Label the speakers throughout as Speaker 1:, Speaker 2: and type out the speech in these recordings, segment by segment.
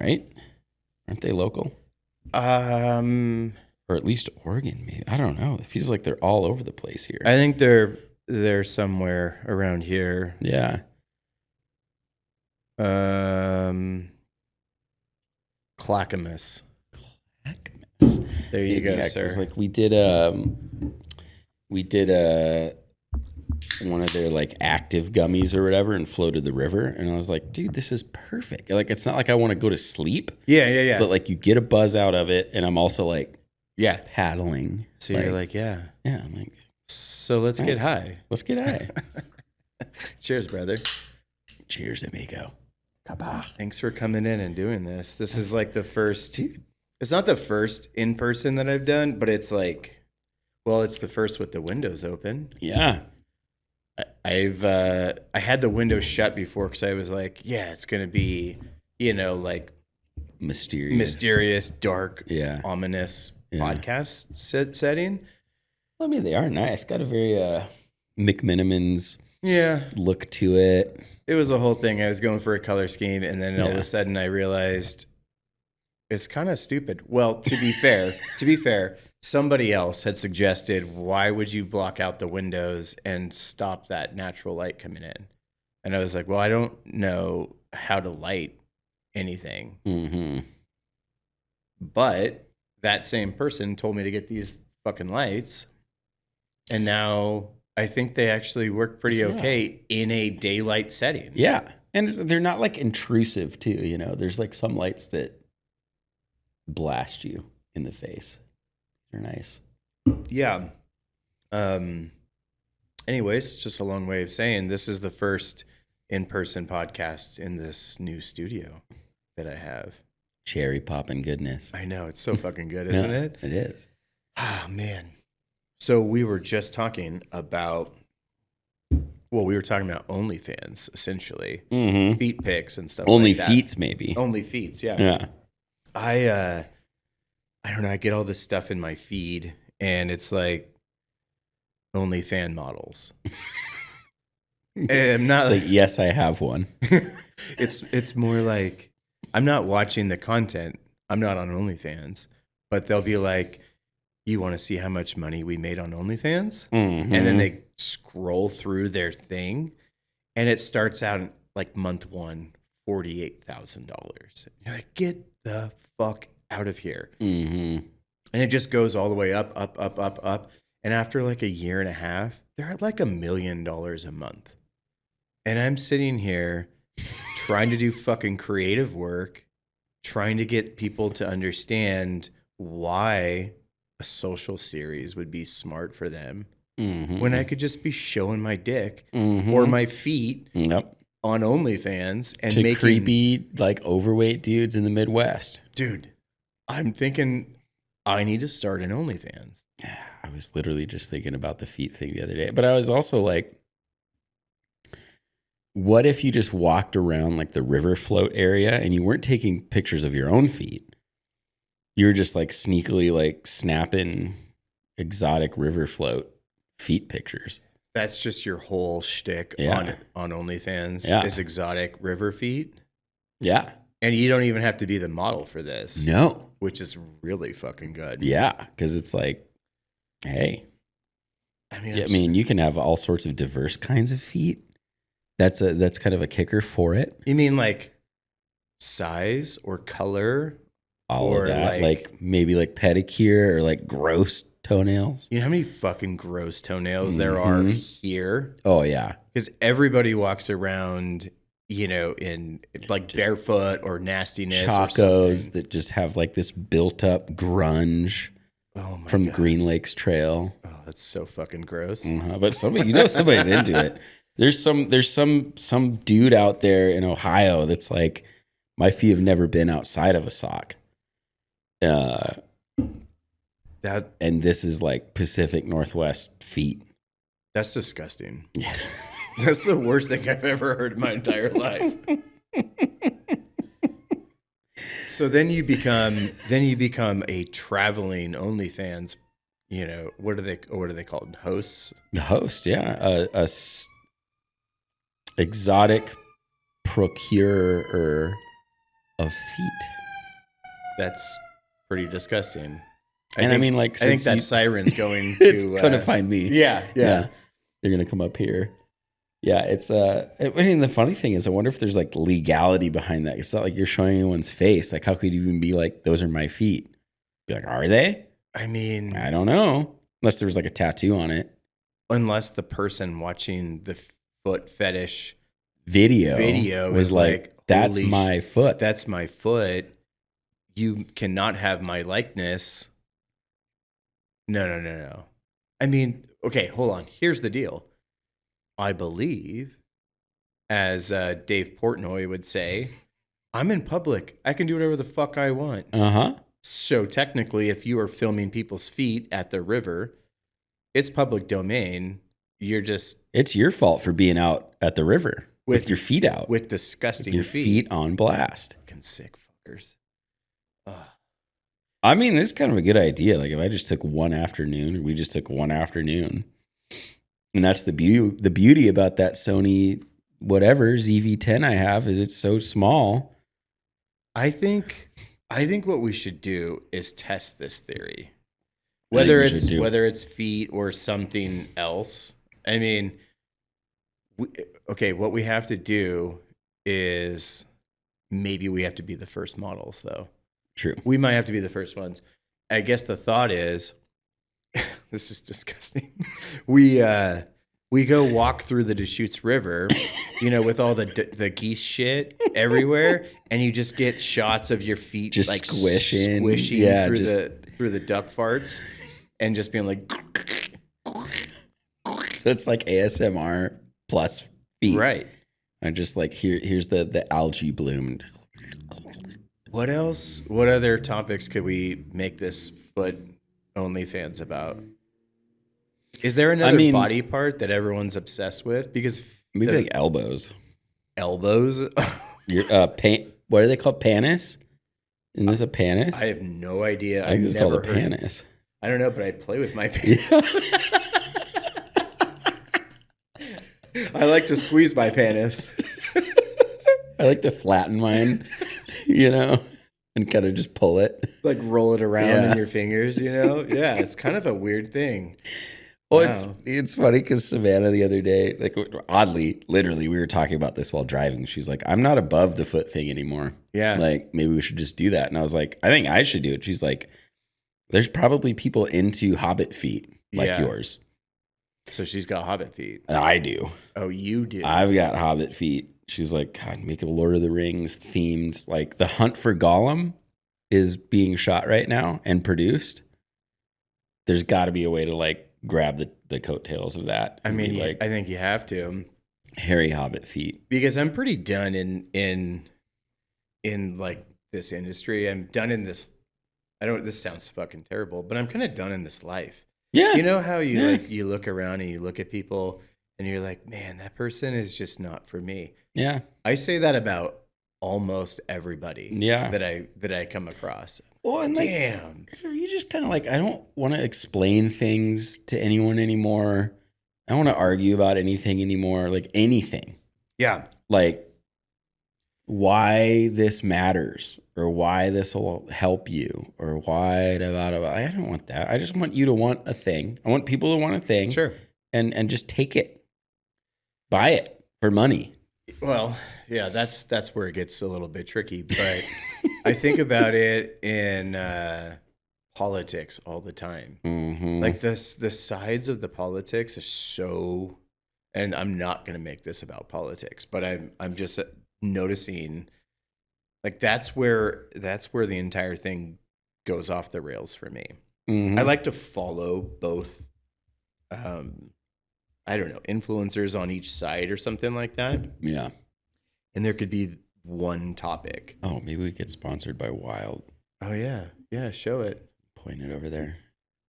Speaker 1: right? Aren't they local? Or at least Oregon, maybe. I don't know. It feels like they're all over the place here.
Speaker 2: I think they're somewhere around here.
Speaker 1: Yeah.
Speaker 2: Clackamas. There you go, sir.
Speaker 1: Like we did one of their like active gummies or whatever and floated the river, and I was like, dude, this is perfect. Like, it's not like I want to go to sleep.
Speaker 2: Yeah.
Speaker 1: But like you get a buzz out of it, and I'm also like,
Speaker 2: yeah,
Speaker 1: paddling.
Speaker 2: So you're like, yeah.
Speaker 1: I'm like,
Speaker 2: so let's get high.
Speaker 1: Let's get high.
Speaker 2: Cheers, brother.
Speaker 1: Cheers, amigo. Kaba.
Speaker 2: Thanks for coming in and doing this. This is like the first. It's not the first in person that I've done, but it's like, well, it's the first with the windows open.
Speaker 1: Yeah.
Speaker 2: I had the windows shut before because I was like, yeah, it's gonna be, like mysterious, dark, ominous podcast setting.
Speaker 1: Well, I mean, they are nice. Got a very McMinimans look to it.
Speaker 2: It was a whole thing. I was going for a color scheme, and then all of a sudden I realized it's kind of stupid. Well, to be fair, somebody else had suggested, why would you block out the windows and stop that natural light coming in? And I was like, well, I don't know how to light anything.
Speaker 1: Mm-hmm.
Speaker 2: But that same person told me to get these fucking lights. And now I think they actually work pretty okay in a daylight setting.
Speaker 1: Yeah. And they're not like intrusive too, There's like some lights that blast you in the face. They're nice.
Speaker 2: Yeah. Anyways, just a long way of saying this is the first in-person podcast in this new studio that I have.
Speaker 1: Cherry popping goodness.
Speaker 2: I know. It's so fucking good, isn't it?
Speaker 1: It is.
Speaker 2: Ah, man. So we were just talking about, OnlyFans, essentially.
Speaker 1: Mm-hmm.
Speaker 2: Feet pics and stuff
Speaker 1: Only
Speaker 2: like that.
Speaker 1: feets, maybe.
Speaker 2: Only feets, yeah.
Speaker 1: Yeah.
Speaker 2: I don't know. I get all this stuff in my feed, and it's like OnlyFans models. And I'm not
Speaker 1: like, yes, I have one.
Speaker 2: It's more like I'm not watching the content. I'm not on OnlyFans, but they'll be like, you want to see how much money we made on OnlyFans?
Speaker 1: Mm-hmm.
Speaker 2: And then they scroll through their thing, and it starts out like month one, $48,000. You're like, get the fuck out of here.
Speaker 1: Mm-hmm.
Speaker 2: And it just goes all the way up. And after like a year and a half, they're at like $1 million a month. And I'm sitting here trying to do fucking creative work, trying to get people to understand why a social series would be smart for them, when I could just be showing my dick or my feet on OnlyFans and
Speaker 1: to
Speaker 2: making
Speaker 1: creepy, like overweight dudes in the Midwest.
Speaker 2: Dude, I'm thinking I need to start an OnlyFans.
Speaker 1: I was literally just thinking about the feet thing the other day, but I was also like, what if you just walked around like the river float area and you weren't taking pictures of your own feet? You were just like sneakily like snapping exotic river float feet pictures.
Speaker 2: That's just your whole shtick on OnlyFans is exotic river feet.
Speaker 1: Yeah. And
Speaker 2: you don't even have to be the model for this.
Speaker 1: No.
Speaker 2: Which is really fucking good.
Speaker 1: Yeah. Because it's like, hey. I mean, you can have all sorts of diverse kinds of feet. That's kind of a kicker for it.
Speaker 2: You mean like size or color?
Speaker 1: All of that. Like maybe like pedicure or like gross toenails.
Speaker 2: You know how many fucking gross toenails there are here?
Speaker 1: Oh, yeah.
Speaker 2: Because everybody walks around, in like barefoot or nastiness.
Speaker 1: Chacos that just have like this built up grunge from God. Green Lakes Trail.
Speaker 2: Oh, that's so fucking gross.
Speaker 1: But somebody's into it. There's some dude out there in Ohio that's like, my feet have never been outside of a sock. And this is like Pacific Northwest feet.
Speaker 2: That's disgusting. Yeah. That's the worst thing I've ever heard in my entire life. So then you become a traveling OnlyFans. What are they called? Hosts.
Speaker 1: The host, yeah, exotic procurer of feet.
Speaker 2: That's pretty disgusting.
Speaker 1: I mean, like,
Speaker 2: I think
Speaker 1: since
Speaker 2: that siren's going
Speaker 1: it's
Speaker 2: to
Speaker 1: gonna find me.
Speaker 2: Yeah.
Speaker 1: They're gonna come up here. Yeah, it's I mean, the funny thing is, I wonder if there's like legality behind that. It's not like you're showing anyone's face. Like, how could you even be like, those are my feet? Be like, are they?
Speaker 2: I mean,
Speaker 1: I don't know. Unless there was like a tattoo on it.
Speaker 2: Unless the person watching the foot fetish
Speaker 1: Video was like, that's my foot.
Speaker 2: That's my foot. You cannot have my likeness. No. I mean, okay, hold on. Here's the deal. I believe, as Dave Portnoy would say, I'm in public. I can do whatever the fuck I want.
Speaker 1: Uh-huh.
Speaker 2: So technically, if you are filming people's feet at the river, it's public domain.
Speaker 1: It's your fault for being out at the river with your feet out.
Speaker 2: With disgusting
Speaker 1: with your feet on blast.
Speaker 2: Fucking sick fuckers.
Speaker 1: I mean, this is kind of a good idea. Like, if I just took one afternoon, or we just took one afternoon, and that's the beauty about that Sony whatever ZV-10 I have is it's so small.
Speaker 2: I think what we should do is test this theory, whether it's feet or something else. I mean, what we have to do is maybe we have to be the first models, though.
Speaker 1: True.
Speaker 2: We might have to be the first ones. I guess the thought is, this is disgusting. We go walk through the Deschutes River, with all the geese shit everywhere, and you just get shots of your feet
Speaker 1: just
Speaker 2: like
Speaker 1: squishing
Speaker 2: through the duck farts, and just being like.
Speaker 1: So it's like ASMR plus feet,
Speaker 2: right?
Speaker 1: And just like here's the algae bloomed.
Speaker 2: What else? What other topics could we make this foot OnlyFans about? Is there another body part that everyone's obsessed with? Because
Speaker 1: maybe like elbows.
Speaker 2: Elbows?
Speaker 1: Your what are they called? Panis? Isn't this a panis?
Speaker 2: I have no idea.
Speaker 1: I think it's called a panis.
Speaker 2: I don't know, but I play with my penis. I like to squeeze my penis.
Speaker 1: I like to flatten mine, and kind of just pull it.
Speaker 2: Like roll it around in your fingers, Yeah, it's kind of a weird thing.
Speaker 1: Well, it's funny because Savannah the other day, like oddly, literally, we were talking about this while driving. She's like, I'm not above the foot thing anymore.
Speaker 2: Yeah.
Speaker 1: Like, maybe we should just do that. And I was like, I think I should do it. She's like, there's probably people into hobbit feet like yours.
Speaker 2: So she's got hobbit feet.
Speaker 1: And I do.
Speaker 2: Oh, you do?
Speaker 1: I've got hobbit feet. She's like, God, make a Lord of the Rings themed. Like, The Hunt for Gollum is being shot right now and produced. There's got to be a way to, like, grab the coattails of that.
Speaker 2: I mean, I think you have to.
Speaker 1: Hairy hobbit feet.
Speaker 2: Because I'm pretty done in like this industry. I'm done in this. This sounds fucking terrible, but I'm kind of done in this life.
Speaker 1: Yeah.
Speaker 2: You know how you look around and you look at people and you're like, man, that person is just not for me.
Speaker 1: Yeah.
Speaker 2: I say that about almost everybody.
Speaker 1: Yeah.
Speaker 2: That I come across.
Speaker 1: Well, and
Speaker 2: damn,
Speaker 1: you just kind of like, I don't want to explain things to anyone anymore. I don't want to argue about anything anymore, like anything.
Speaker 2: Yeah.
Speaker 1: Like why this matters or why this will help you or why, I don't want that. I just want you to want a thing. I want people to want a thing.
Speaker 2: Sure.
Speaker 1: And just take it. Buy it for money.
Speaker 2: Well, yeah, that's where it gets a little bit tricky, but I think about it in politics all the time.
Speaker 1: Mm-hmm.
Speaker 2: Like the sides of the politics are so, and I'm not going to make this about politics, but I'm just noticing like that's where the entire thing goes off the rails for me.
Speaker 1: Mm-hmm.
Speaker 2: I like to follow both I don't know, influencers on each side or something like that.
Speaker 1: Yeah.
Speaker 2: And there could be one topic.
Speaker 1: Oh, maybe we get sponsored by Wild.
Speaker 2: Oh yeah. Yeah, show it.
Speaker 1: Point it over there.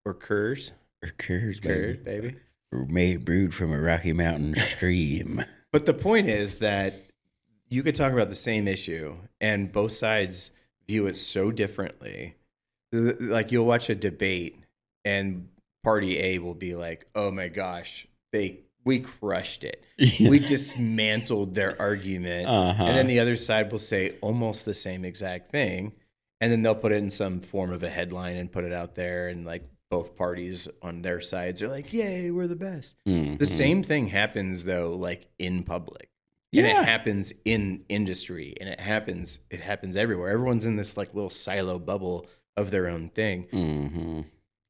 Speaker 2: Or Currs.
Speaker 1: Or Currs,
Speaker 2: baby.
Speaker 1: Brewed from a Rocky Mountain stream.
Speaker 2: But the point is that you could talk about the same issue and both sides view it so differently. Like you'll watch a debate and party A will be like, oh my gosh, they we crushed it.
Speaker 1: Yeah.
Speaker 2: We dismantled their argument.
Speaker 1: Uh-huh.
Speaker 2: And then the other side will say almost the same exact thing. And then they'll put it in some form of a headline and put it out there. And like both parties on their sides are like, yay, we're the best.
Speaker 1: Mhm.
Speaker 2: The same thing happens though, like in public. And
Speaker 1: Yeah.
Speaker 2: it happens in industry, and it happens everywhere. Everyone's in this like little silo bubble of their own thing.
Speaker 1: Mhm.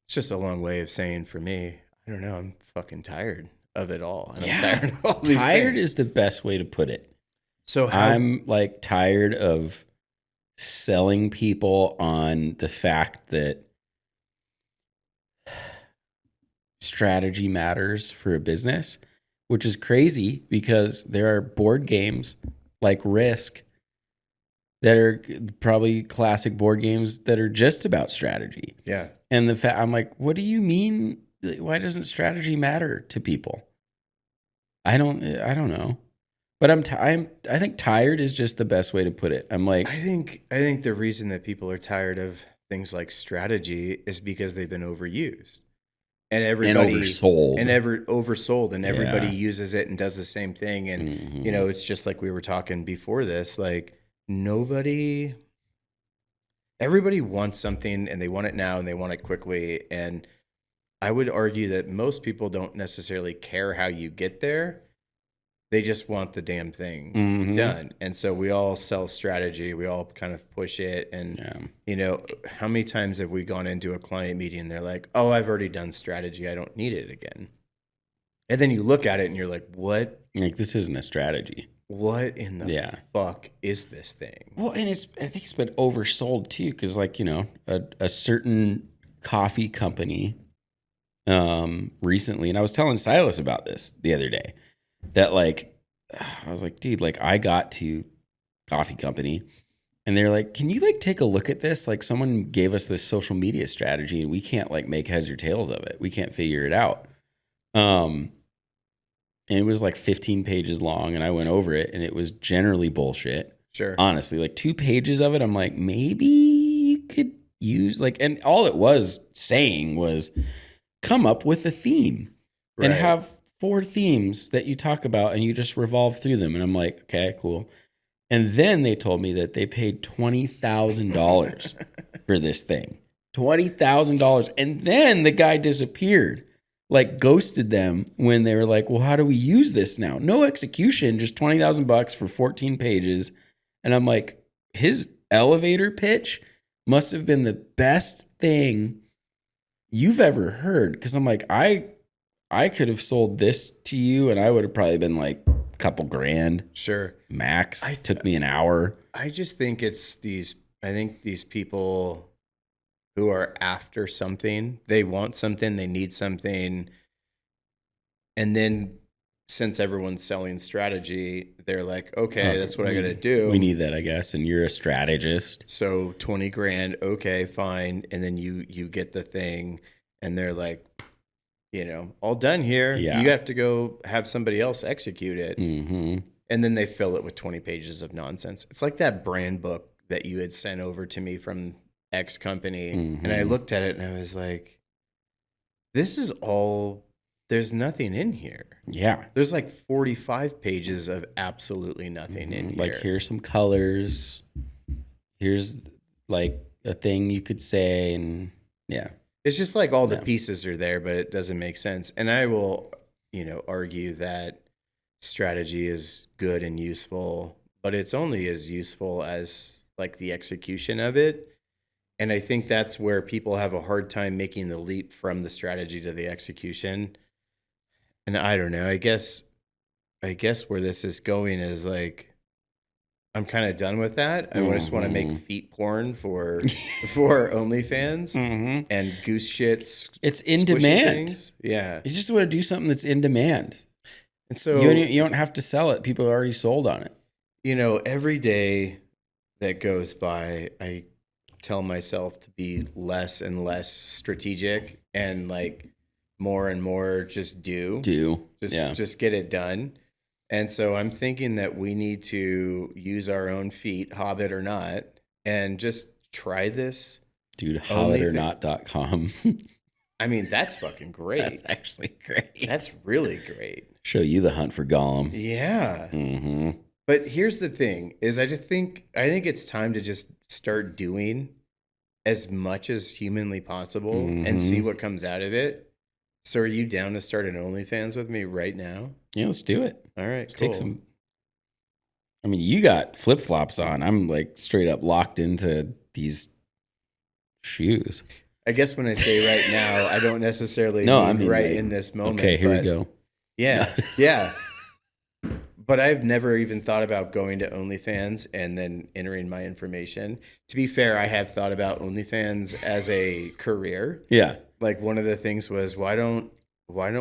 Speaker 2: It's just a long way of saying for me, I don't know, I'm fucking tired of it all. And
Speaker 1: Yeah.
Speaker 2: I'm tired of all these
Speaker 1: Tired
Speaker 2: things.
Speaker 1: is the best way to put it.
Speaker 2: So
Speaker 1: I'm like tired of selling people on the fact that strategy matters for a business, which is crazy because there are board games like Risk that are probably classic board games that are just about strategy.
Speaker 2: yeah.
Speaker 1: And the fact I'm like, what do you mean? Why doesn't strategy matter to people? I don't know. But I think tired is just the best way to put it. I'm like,
Speaker 2: I think the reason that people are tired of things like strategy is because they've been overused. And everybody
Speaker 1: oversold.
Speaker 2: And everybody
Speaker 1: Yeah.
Speaker 2: uses it and does the same thing. And
Speaker 1: Mhm.
Speaker 2: you know, it's just like we were talking before this, like everybody wants something and they want it now and they want it quickly. And I would argue that most people don't necessarily care how you get there. They just want the damn thing
Speaker 1: Mhm.
Speaker 2: done. And so we all sell strategy. We all kind of push it. And,
Speaker 1: Yeah.
Speaker 2: you know, how many times have we gone into a client meeting and they're like, oh, I've already done strategy. I don't need it again. And then you look at it and you're like, what?
Speaker 1: Like, this isn't a strategy.
Speaker 2: What in the fuck is this thing?
Speaker 1: Well, and I think it's been oversold too, because like, you know, a certain coffee company recently, and I was telling Silas about this the other day, that like, I was like, dude, like I got to coffee company and they're like, can you like take a look at this? Like someone gave us this social media strategy and we can't like make heads or tails of it. We can't figure it out. And it was like 15 pages long and I went over it and it was generally bullshit.
Speaker 2: Sure.
Speaker 1: Honestly, like 2 pages of it, I'm like, maybe you could use like, and all it was saying was come up with a theme and
Speaker 2: Right.
Speaker 1: have 4 themes that you talk about and you just revolve through them. And I'm like, okay, cool. And then they told me that they paid $20,000 for this thing. $20,000. And then the guy disappeared, like ghosted them when they were like, well, how do we use this now? No execution, just $20,000 for 14 pages. And I'm like, his elevator pitch must have been the best thing you've ever heard. Cause I'm like, I could have sold this to you and I would have probably been like a couple grand
Speaker 2: Sure.
Speaker 1: max. It took me an hour.
Speaker 2: I just think I think these people who are after something, they want something, they need something. And then since everyone's selling strategy, they're like, okay, that's what I got to do.
Speaker 1: We need that, I guess. And you're a strategist.
Speaker 2: So 20 grand. Okay, fine. And then you get the thing and they're like, you know, all done here.
Speaker 1: Yeah.
Speaker 2: You have to go have somebody else execute it.
Speaker 1: Mm-hmm.
Speaker 2: And then they fill it with 20 pages of nonsense. It's like that brand book that you had sent over to me from X company.
Speaker 1: Mm-hmm.
Speaker 2: And I looked at it and I was like, this is all, there's nothing in here.
Speaker 1: Yeah.
Speaker 2: There's like 45 pages of absolutely nothing in here.
Speaker 1: Like, here's some colors. Here's like a thing you could say. And yeah.
Speaker 2: It's just like all the pieces are there, but it doesn't make sense. And I will, you know, argue that strategy is good and useful, but it's only as useful as like the execution of it. And I think that's where people have a hard time making the leap from the strategy to the execution. And I don't know, I guess where this is going is like, I'm kind of done with that. I just want to make feet porn for OnlyFans and goose shits.
Speaker 1: It's in demand.
Speaker 2: Things. Yeah.
Speaker 1: You just want to do something that's in demand.
Speaker 2: And so
Speaker 1: you don't have to sell it. People are already sold on it.
Speaker 2: You know, every day that goes by, I tell myself to be less and less strategic and like more and more just just get it done. And so I'm thinking that we need to use our own feet, Hobbit or not, and just try this.
Speaker 1: Dude, hobbitornot.com.
Speaker 2: I mean, that's fucking great.
Speaker 1: That's actually great.
Speaker 2: That's really great.
Speaker 1: Show you the hunt for Gollum.
Speaker 2: Yeah.
Speaker 1: Mm-hmm.
Speaker 2: But here's the thing is I think it's time to just start doing as much as humanly possible and see what comes out of it. So are you down to start an OnlyFans with me right now?
Speaker 1: Yeah, let's do it.
Speaker 2: All right,
Speaker 1: Let's
Speaker 2: cool.
Speaker 1: take some. I mean, you got flip-flops on. I'm like straight up locked into these shoes.
Speaker 2: I guess when I say right now, I don't necessarily mean right in this moment.
Speaker 1: Okay, here we go.
Speaker 2: Yeah, yeah. But I've never even thought about going to OnlyFans and then entering my information. To be fair, I have thought about OnlyFans as a career.
Speaker 1: Yeah.
Speaker 2: Like one of the things was why don't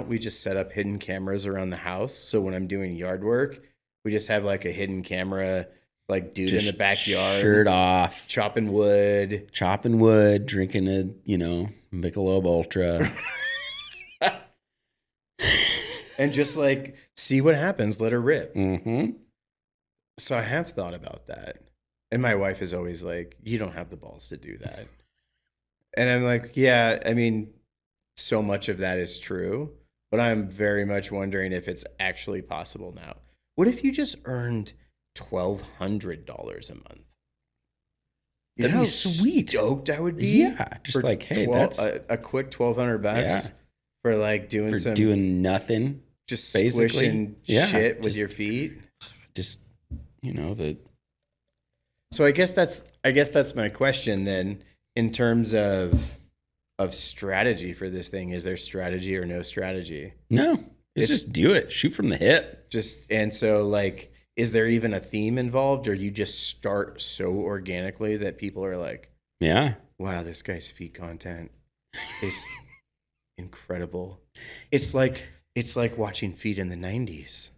Speaker 2: we just set up hidden cameras around the house? So when I'm doing yard work, we just have like a hidden camera, like dude
Speaker 1: Just
Speaker 2: in the backyard,
Speaker 1: shirt off,
Speaker 2: chopping wood,
Speaker 1: drinking a, Michelob Ultra.
Speaker 2: and just like see what happens, let her rip.
Speaker 1: Mm-hmm.
Speaker 2: So I have thought about that. And my wife is always like, you don't have the balls to do that. And I'm like, yeah, I mean, so much of that is true, but I'm very much wondering if it's actually possible now. What if you just earned $1,200 a month? You
Speaker 1: That'd
Speaker 2: know
Speaker 1: be
Speaker 2: how
Speaker 1: sweet.
Speaker 2: stoked I would be.
Speaker 1: Yeah, just like, hey, that's
Speaker 2: a quick $1,200 for like
Speaker 1: doing nothing,
Speaker 2: just
Speaker 1: basically.
Speaker 2: squishing shit with your feet.
Speaker 1: Just
Speaker 2: So I guess that's my question then. In terms of strategy for this thing, is there strategy or no strategy?
Speaker 1: No, it's just do it. Shoot from the hip.
Speaker 2: And so like, is there even a theme involved, or you just start so organically that people are like,
Speaker 1: yeah,
Speaker 2: wow, this guy's feet content is incredible. It's like watching feet in the 90s.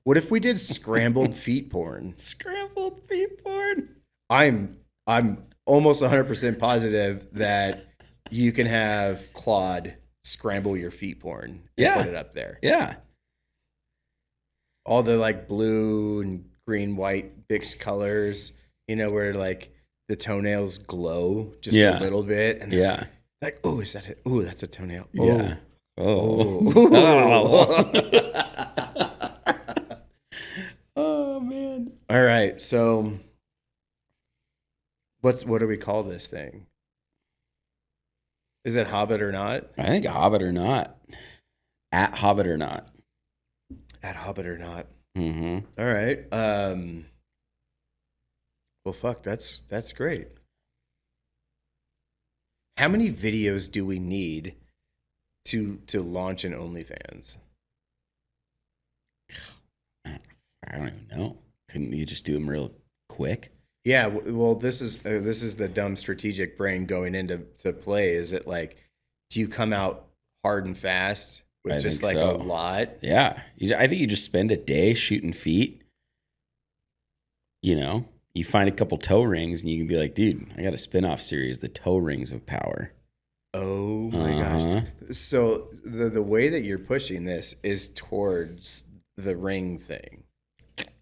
Speaker 2: What if we did scrambled feet porn?
Speaker 1: Scrambled feet porn.
Speaker 2: I'm almost 100% positive that you can have Claude scramble your feet porn and put it up there.
Speaker 1: Yeah.
Speaker 2: All the like blue and green, white mixed colors, where like the toenails glow just a little bit. And like, oh, is that it? Oh, that's a toenail.
Speaker 1: Yeah.
Speaker 2: Oh.
Speaker 1: Oh man.
Speaker 2: All right. So what do we call this thing? Is it Hobbit or not?
Speaker 1: I think Hobbit or not. At Hobbit or not.
Speaker 2: At Hobbit or not.
Speaker 1: Mm-hmm.
Speaker 2: All right. Well, fuck. That's great. How many videos do we need to launch an OnlyFans?
Speaker 1: I don't even know. Couldn't you just do them real quick?
Speaker 2: Yeah. Well, this is the dumb strategic brain going into play. Is it like, do you come out hard and fast with just like a lot?
Speaker 1: Yeah. I think you just spend a day shooting feet. You find a couple toe rings and you can be like, dude, I got a spinoff series, The Toe Rings of Power.
Speaker 2: Oh my gosh. So the way that you're pushing this is towards the ring thing.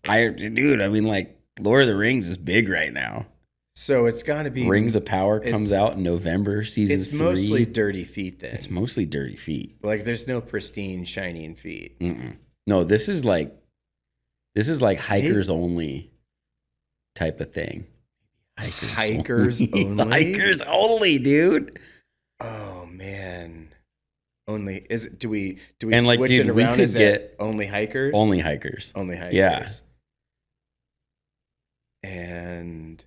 Speaker 1: Dude, I mean, like, Lord of the Rings is big right now.
Speaker 2: So it's got to be
Speaker 1: Rings of Power comes out in November, season 3.
Speaker 2: It's mostly dirty feet then.
Speaker 1: It's mostly dirty feet.
Speaker 2: Like there's no pristine, shining feet.
Speaker 1: Mm-mm. No, this is like hikers only type of thing.
Speaker 2: Hikers only?
Speaker 1: Hikers only, dude.
Speaker 2: Oh man. Only do we
Speaker 1: and
Speaker 2: switch
Speaker 1: like, dude,
Speaker 2: it around?
Speaker 1: We could
Speaker 2: Is
Speaker 1: get
Speaker 2: it only hikers?
Speaker 1: Only hikers.
Speaker 2: Only hikers.
Speaker 1: Yeah.
Speaker 2: And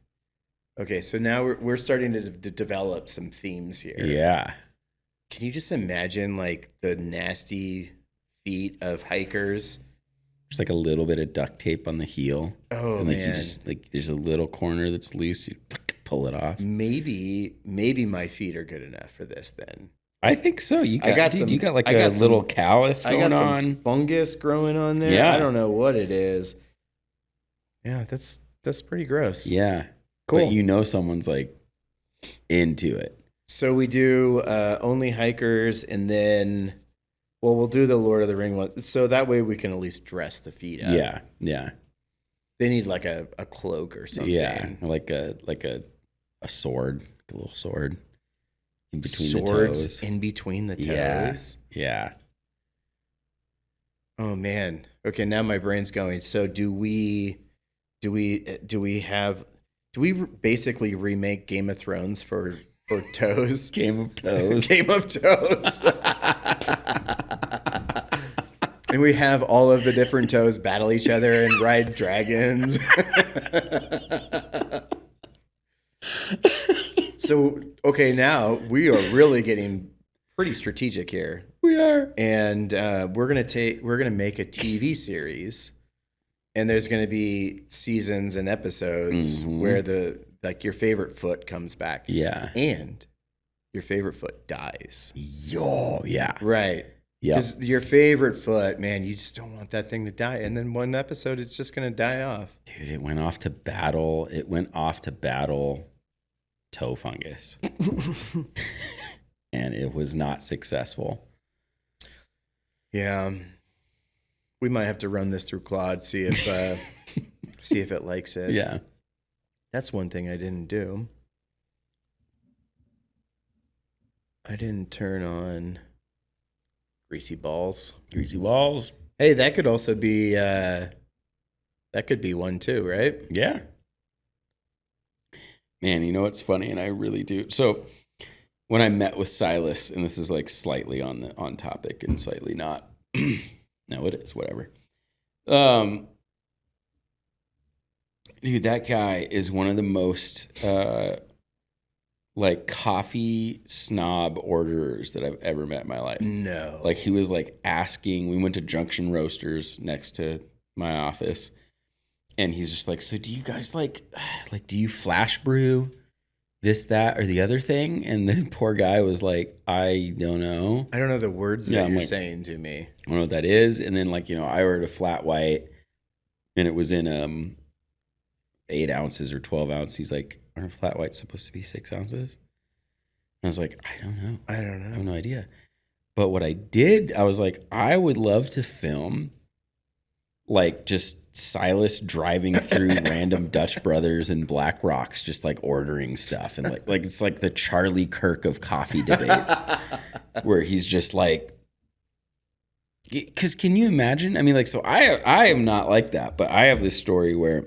Speaker 2: okay, so now we're starting to develop some themes here.
Speaker 1: Yeah.
Speaker 2: Can you just imagine like the nasty feet of hikers?
Speaker 1: There's like a little bit of duct tape on the heel.
Speaker 2: Oh,
Speaker 1: and like
Speaker 2: man.
Speaker 1: you just like there's a little corner that's loose. You pull it off.
Speaker 2: Maybe my feet are good enough for this then.
Speaker 1: I think so. You got like
Speaker 2: a
Speaker 1: little callus going
Speaker 2: some
Speaker 1: on.
Speaker 2: Fungus growing on there.
Speaker 1: Yeah.
Speaker 2: I don't know what it is. Yeah, that's pretty gross.
Speaker 1: Yeah.
Speaker 2: Cool.
Speaker 1: But someone's like into it.
Speaker 2: So we do only hikers, and then we'll do the Lord of the Ring one. So that way we can at least dress the feet up.
Speaker 1: Yeah. Yeah.
Speaker 2: They need like a cloak or something.
Speaker 1: Yeah. Like a sword. a little sword in between
Speaker 2: Swords
Speaker 1: the toes.
Speaker 2: in between the
Speaker 1: Yeah.
Speaker 2: toes.
Speaker 1: Yeah.
Speaker 2: Oh man. Okay, now my brain's going. So do we basically remake Game of Thrones for toes?
Speaker 1: Game of toes.
Speaker 2: Game of Toes. And we have all of the different toes battle each other and ride dragons. So, okay, now we are really getting pretty strategic here.
Speaker 1: We are.
Speaker 2: And we're gonna make a TV series, and there's gonna be seasons and episodes where your favorite foot comes back.
Speaker 1: Yeah.
Speaker 2: And your favorite foot dies.
Speaker 1: Yo, yeah.
Speaker 2: Right.
Speaker 1: Yeah.
Speaker 2: Because your favorite foot, man, you just don't want that thing to die. And then one episode, it's just going to die off.
Speaker 1: Dude, it went off to battle. Toe fungus. And it was not successful.
Speaker 2: Yeah. We might have to run this through Claude, see if it likes it.
Speaker 1: Yeah.
Speaker 2: That's one thing I didn't do. I didn't turn on Greasy Balls.
Speaker 1: Greasy balls.
Speaker 2: Hey, that could also be that could be one too, right?
Speaker 1: Yeah. Man, you know what's funny, and I really do. So when I met with Silas, and this is like slightly on topic and slightly not. No, it is, whatever. Dude, that guy is one of the most like coffee snob orderers that I've ever met in my life.
Speaker 2: No.
Speaker 1: Like he was like asking, we went to Junction Roasters next to my office, and he's just like, so do you guys like do you flash brew this, that, or the other thing? And the poor guy was like, I don't know.
Speaker 2: I don't know the words
Speaker 1: Yeah,
Speaker 2: that you're
Speaker 1: like,
Speaker 2: saying to me.
Speaker 1: I don't know what that is. And then like, I ordered a flat white, and it was in 8 ounces or 12 ounces. He's like, aren't flat whites supposed to be 6 ounces? And I was like, I don't know.
Speaker 2: I don't
Speaker 1: I
Speaker 2: know.
Speaker 1: have no idea. But what I did, I was like, I would love to film like just Silas driving through random Dutch Brothers and Black Rocks, just like ordering stuff. And like it's like the Charlie Kirk of coffee debates where he's just like, because can you imagine? I mean, like, so I am not like that, but I have this story where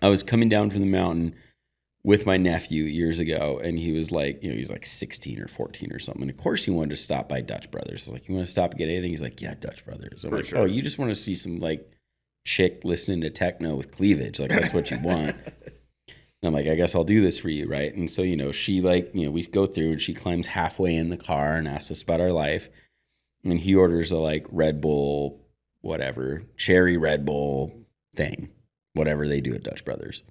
Speaker 1: I was coming down from the mountain with my nephew years ago, and he was like, he's like 16 or 14 or something. And of course he wanted to stop by Dutch Brothers. I was like, you want to stop and get anything? He's like, yeah, Dutch Brothers. I'm like,
Speaker 2: sure.
Speaker 1: oh, you just want to see some like chick listening to techno with cleavage. Like that's what you want. And I'm like, I guess I'll do this for you. Right. And so, she like, we go through, and she climbs halfway in the car and asks us about our life. And he orders a like Red Bull, whatever, cherry Red Bull thing, whatever they do at Dutch Brothers.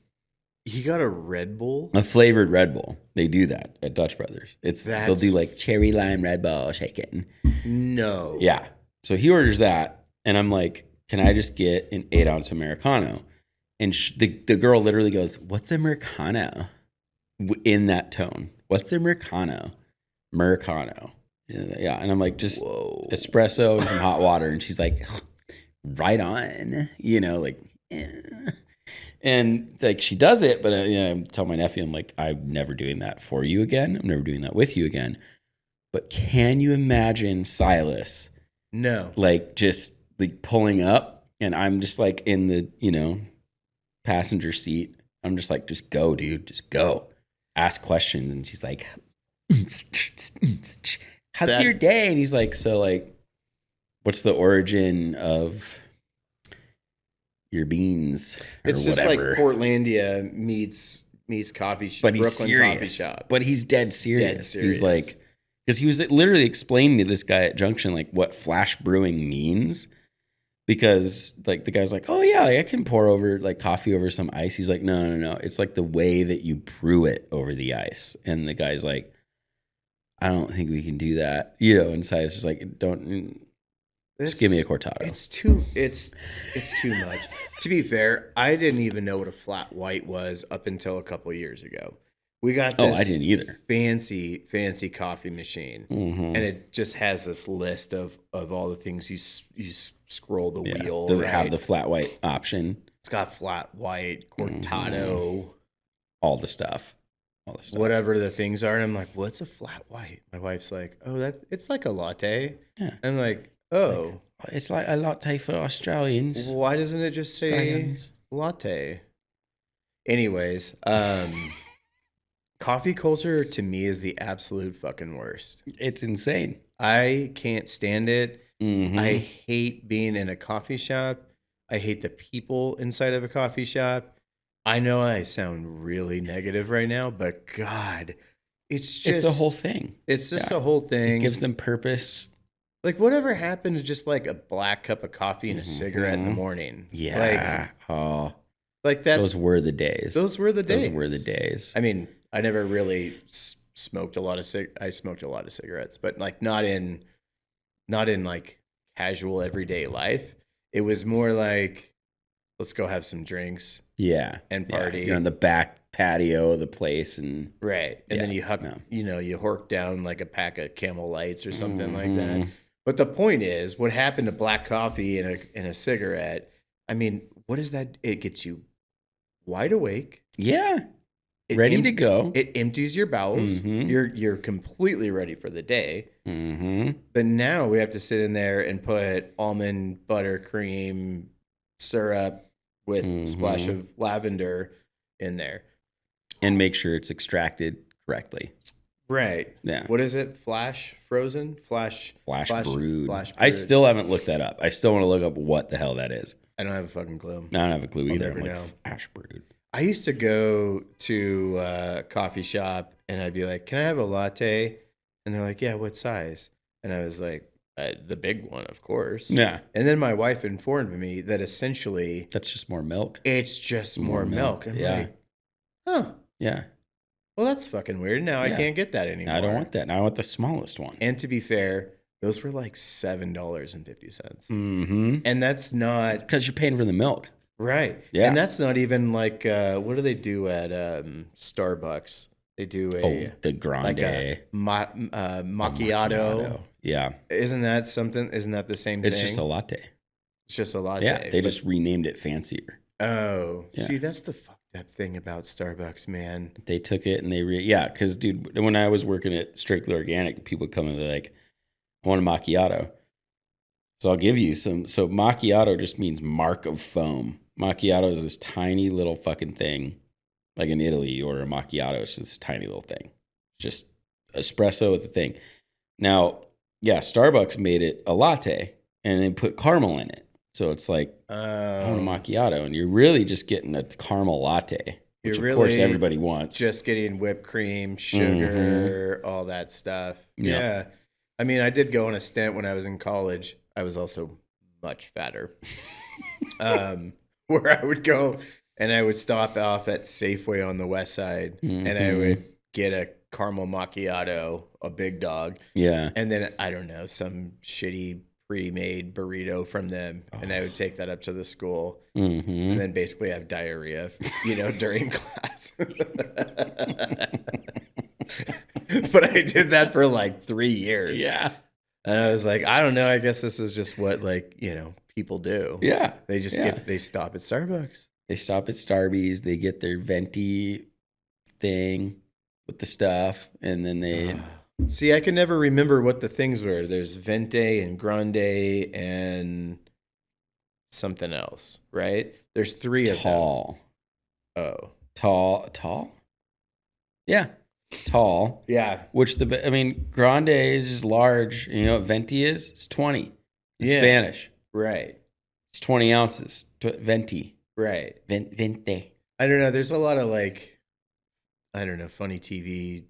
Speaker 2: He got a Red Bull?
Speaker 1: A flavored Red Bull. They do that at Dutch Brothers. They'll do like cherry lime Red Bull shaken.
Speaker 2: No.
Speaker 1: Yeah. So he orders that, and I'm like, can I just get an 8-ounce Americano? And the girl literally goes, what's Americano? In that tone. What's Americano? Americano. Yeah. And I'm like, just espresso and some hot water. And she's like, right on. Like, eh. And like she does it, but I tell my nephew, I'm like, I'm never doing that for you again. I'm never doing that with you again. But can you imagine Silas?
Speaker 2: No.
Speaker 1: Like just like pulling up, and I'm just like in the, passenger seat. I'm just like, just go, dude, just go. Ask questions. And she's like, how's your day? And he's like, so like, what's the origin of your beans or
Speaker 2: it's just
Speaker 1: whatever?
Speaker 2: like Portlandia meets coffee shop,
Speaker 1: but he's
Speaker 2: Brooklyn
Speaker 1: serious.
Speaker 2: Coffee Shop.
Speaker 1: But he's dead serious.
Speaker 2: Dead serious.
Speaker 1: He's like, because he was literally explaining to this guy at Junction like what flash brewing means. Because like the guy's like, oh yeah, I can pour over like coffee over some ice. He's like, no. It's like the way that you brew it over the ice. And the guy's like, I don't think we can do that. And Silas is like, just give me a cortado.
Speaker 2: It's too much. To be fair, I didn't even know what a flat white was up until a couple of years ago. We got this
Speaker 1: I didn't either.
Speaker 2: fancy coffee machine,
Speaker 1: and
Speaker 2: it just has this list of all the things you scroll the wheel.
Speaker 1: Does it have the flat white option?
Speaker 2: It's got flat white, cortado,
Speaker 1: all the stuff. all this stuff.
Speaker 2: whatever the things are. And I'm like, what's a flat white? My wife's like, oh, it's like a latte.
Speaker 1: Yeah.
Speaker 2: I'm like, oh.
Speaker 1: It's like a latte for Australians.
Speaker 2: Why doesn't it just say
Speaker 1: Australians.
Speaker 2: latte? Anyways, coffee culture to me is the absolute fucking worst.
Speaker 1: It's insane.
Speaker 2: I can't stand it.
Speaker 1: Mm-hmm.
Speaker 2: I hate being in a coffee shop. I hate the people inside of a coffee shop. I know I sound really negative right now, but God, it's
Speaker 1: a whole thing.
Speaker 2: It's just a whole thing.
Speaker 1: It gives them purpose.
Speaker 2: Like, whatever happened to just like a black cup of coffee and a cigarette in the morning?
Speaker 1: Yeah.
Speaker 2: Like that's
Speaker 1: those were the days.
Speaker 2: Those were the days.
Speaker 1: Those were the days.
Speaker 2: I mean, I never really smoked a lot of I smoked a lot of cigarettes, but like not in like casual everyday life. It was more like, let's go have some drinks.
Speaker 1: Yeah.
Speaker 2: And party.
Speaker 1: You're on the back patio of the place and
Speaker 2: right. And then you hork down like a pack of Camel Lights or something like that. But the point is, what happened to black coffee and a cigarette? I mean, what is that? It gets you wide awake.
Speaker 1: Yeah. Ready to go.
Speaker 2: It empties your bowels. You're completely ready for the day. But now we have to sit in there and put almond buttercream syrup with a splash of lavender in there.
Speaker 1: And make sure it's extracted correctly.
Speaker 2: Right.
Speaker 1: Yeah.
Speaker 2: What is it? Flash frozen? Flash
Speaker 1: brewed.
Speaker 2: Flash brewed.
Speaker 1: I still haven't looked that up. I still want to look up what the hell that is.
Speaker 2: I don't have a fucking clue.
Speaker 1: I don't have a clue either.
Speaker 2: Never know.
Speaker 1: Flash brewed.
Speaker 2: I used to go to a coffee shop and I'd be like, can I have a latte? And they're like, yeah, what size? And I was like, the big one, of course.
Speaker 1: Yeah.
Speaker 2: And then my wife informed me that essentially
Speaker 1: that's just more milk.
Speaker 2: It's just more milk. I'm like, huh.
Speaker 1: Yeah.
Speaker 2: Well, that's fucking weird. Now I can't get that anymore.
Speaker 1: I don't want that. Now I want the smallest one.
Speaker 2: And to be fair, those were like $7.50.
Speaker 1: Mm-hmm.
Speaker 2: And that's not
Speaker 1: because you're paying for the milk.
Speaker 2: Right.
Speaker 1: Yeah.
Speaker 2: And that's not even like, what do they do at Starbucks? They do
Speaker 1: the grande.
Speaker 2: Like a macchiato.
Speaker 1: Yeah.
Speaker 2: Isn't that something? Isn't that the same thing?
Speaker 1: It's just a latte.
Speaker 2: It's just a latte.
Speaker 1: Yeah. They just renamed it fancier.
Speaker 2: Oh. Yeah. See, that's the fucked up thing about Starbucks, man.
Speaker 1: They took it and because, dude, when I was working at Strictly Organic, people would come and they're like, I want a macchiato. So I'll give you some. So macchiato just means mark of foam. Macchiato is this tiny little fucking thing. Like in Italy, you order a macchiato. It's just this tiny little thing. Just espresso with the thing. Now, Starbucks made it a latte and they put caramel in it. So it's like, I want a macchiato. And you're really just getting a caramel latte, which of course everybody wants.
Speaker 2: Just getting whipped cream, sugar, all that stuff. Yeah. I mean, I did go on a stint when I was in college. I was also much fatter. Where I would go and I would stop off at Safeway on the west side and I would get a caramel macchiato, a big dog. Yeah. And then, I don't know, some shitty pre-made burrito from them. And I would take that up to the school and then basically have diarrhea, during class. But I did that for like 3 years. Yeah. And I was like, I don't know. I guess this is just what people do. Yeah. They just they stop at Starbucks.
Speaker 1: They stop at Starbucks. They get their venti thing with the stuff. And then they...
Speaker 2: See, I can never remember what the things were. There's venti and grande and something else, right? There's 3 of them.
Speaker 1: Tall.
Speaker 2: Oh.
Speaker 1: Tall? Yeah. Tall.
Speaker 2: Yeah.
Speaker 1: Which grande is just large. You know what venti is? It's 20 in Spanish.
Speaker 2: Right.
Speaker 1: It's 20 ounces. Venti.
Speaker 2: Right.
Speaker 1: Venti.
Speaker 2: I don't know. There's a lot of funny TV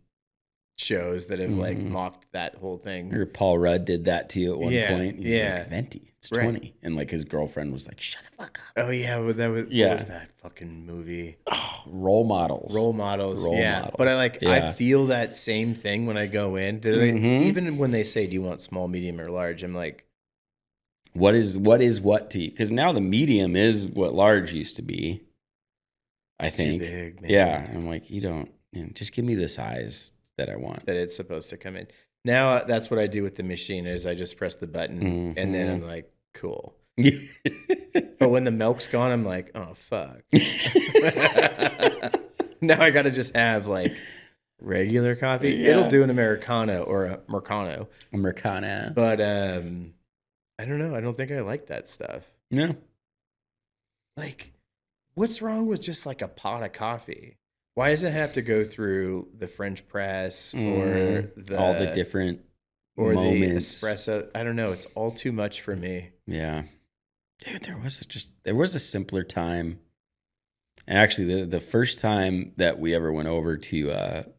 Speaker 2: shows that have mocked that whole thing.
Speaker 1: Or Paul Rudd did that to you at one point. He was like, venti. It's 20.
Speaker 2: Right.
Speaker 1: And his girlfriend was like, shut the fuck up.
Speaker 2: Oh, yeah. What was that fucking movie?
Speaker 1: Oh, Role Models.
Speaker 2: Role Models. But I feel that same thing when I go in. Even when they say, do you want small, medium, or large? I'm like,
Speaker 1: what is what to you? Because now the medium is what large used to be. I think.
Speaker 2: Too big, man.
Speaker 1: Yeah. I'm like, just give me the size that I want.
Speaker 2: That it's supposed to come in. Now that's what I do with the machine is I just press the button and then I'm like, cool. But when the milk's gone, I'm like, oh, fuck. Now I got to just have Regular coffee.
Speaker 1: Yeah.
Speaker 2: It'll do an Americano or a Mercano.
Speaker 1: Americana.
Speaker 2: But I don't know. I don't think I like that stuff.
Speaker 1: No.
Speaker 2: Like, what's wrong with just like a pot of coffee? Why does it have to go through the French press or
Speaker 1: all the different
Speaker 2: or
Speaker 1: moments.
Speaker 2: the espresso? I don't know. It's all too much for me.
Speaker 1: Yeah. Dude, there was a simpler time. And actually, the first time that we ever went over to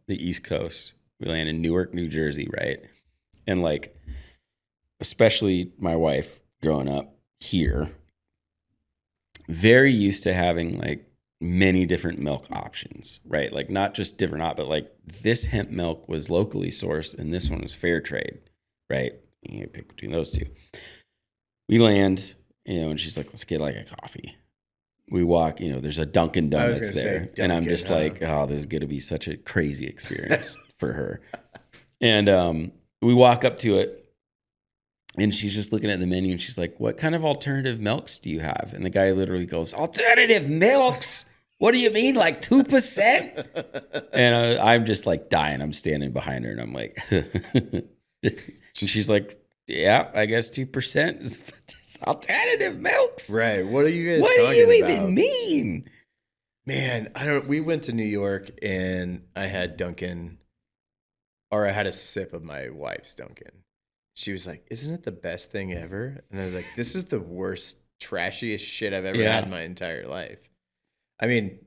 Speaker 1: the East Coast, we landed in Newark, New Jersey, right? And like, especially my wife growing up here, very used to having like many different milk options, right? Like not just different, but like this hemp milk was locally sourced and this one was fair trade, right? You pick between those two. We land, and she's like, let's get like a coffee. We walk, there's a Dunkin' Donuts there. And I'm just like, oh, this is going to be such a crazy experience for her. And we walk up to it and she's just looking at the menu and she's like, what kind of alternative milks do you have? And the guy literally goes, alternative milks? What do you mean, like 2%? And I'm just like dying. I'm standing behind her and I'm like, and she's like, yeah, I guess 2% is alternative milks.
Speaker 2: Right. What are you guys
Speaker 1: What do
Speaker 2: talking
Speaker 1: you
Speaker 2: about?
Speaker 1: even mean?
Speaker 2: Man, we went to New York and I had Dunkin', or I had a sip of my wife's Dunkin'. She was like, isn't it the best thing ever? And I was like, this is the worst, trashiest shit I've ever had in my entire life. I mean,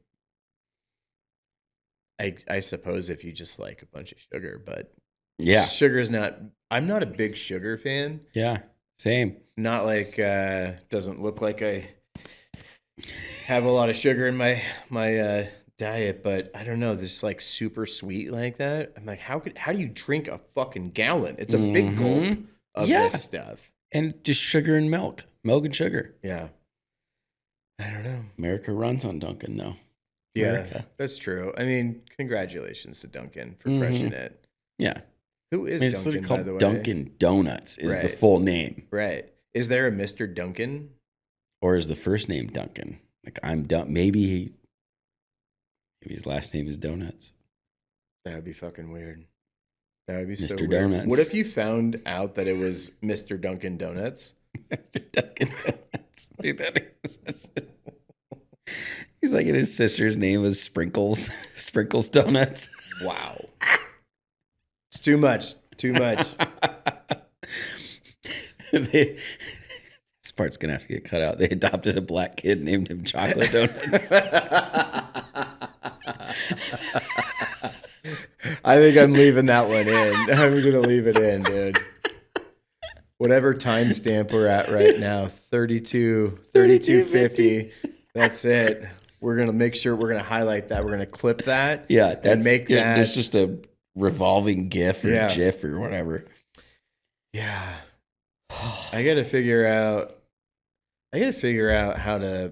Speaker 2: I suppose if you just like a bunch of sugar, but
Speaker 1: yeah,
Speaker 2: sugar is not, I'm not a big sugar fan.
Speaker 1: Yeah, same.
Speaker 2: Not like, doesn't look like I have a lot of sugar in my diet, but I don't know, this like super sweet like that. I'm like, how do you drink a fucking gallon? It's a big gulp of this stuff.
Speaker 1: And just sugar and milk and sugar.
Speaker 2: Yeah. I don't know.
Speaker 1: America runs on Dunkin', though.
Speaker 2: Yeah,
Speaker 1: America.
Speaker 2: that's true. I mean, congratulations to Dunkin' for crushing it.
Speaker 1: Yeah.
Speaker 2: Who is
Speaker 1: it's
Speaker 2: Dunkin',
Speaker 1: called
Speaker 2: by the way?
Speaker 1: Dunkin' Donuts is the full name.
Speaker 2: Right. Is there a Mr. Dunkin'?
Speaker 1: Or is the first name Duncan? Like I'm done. Maybe his last name is Donuts.
Speaker 2: That would be fucking weird. That would be
Speaker 1: Mr.
Speaker 2: so weird.
Speaker 1: Donuts.
Speaker 2: What if you found out that it was Mr. Dunkin' Donuts?
Speaker 1: Mr. Dunkin' Donuts. Dude, that is He's like, and his sister's name was Sprinkles. Sprinkles Donuts.
Speaker 2: Wow. It's too much. Too much.
Speaker 1: This part's going to have to get cut out. They adopted a black kid, named him Chocolate Donuts.
Speaker 2: I think I'm leaving that one in. I'm going to leave it in, dude. Whatever timestamp we're at right now, 32:50. That's it. We're going to make sure we're going to highlight that. We're going to clip that.
Speaker 1: Yeah.
Speaker 2: And make that.
Speaker 1: It's just a revolving GIF or GIF or whatever.
Speaker 2: Yeah. I got to figure out how to,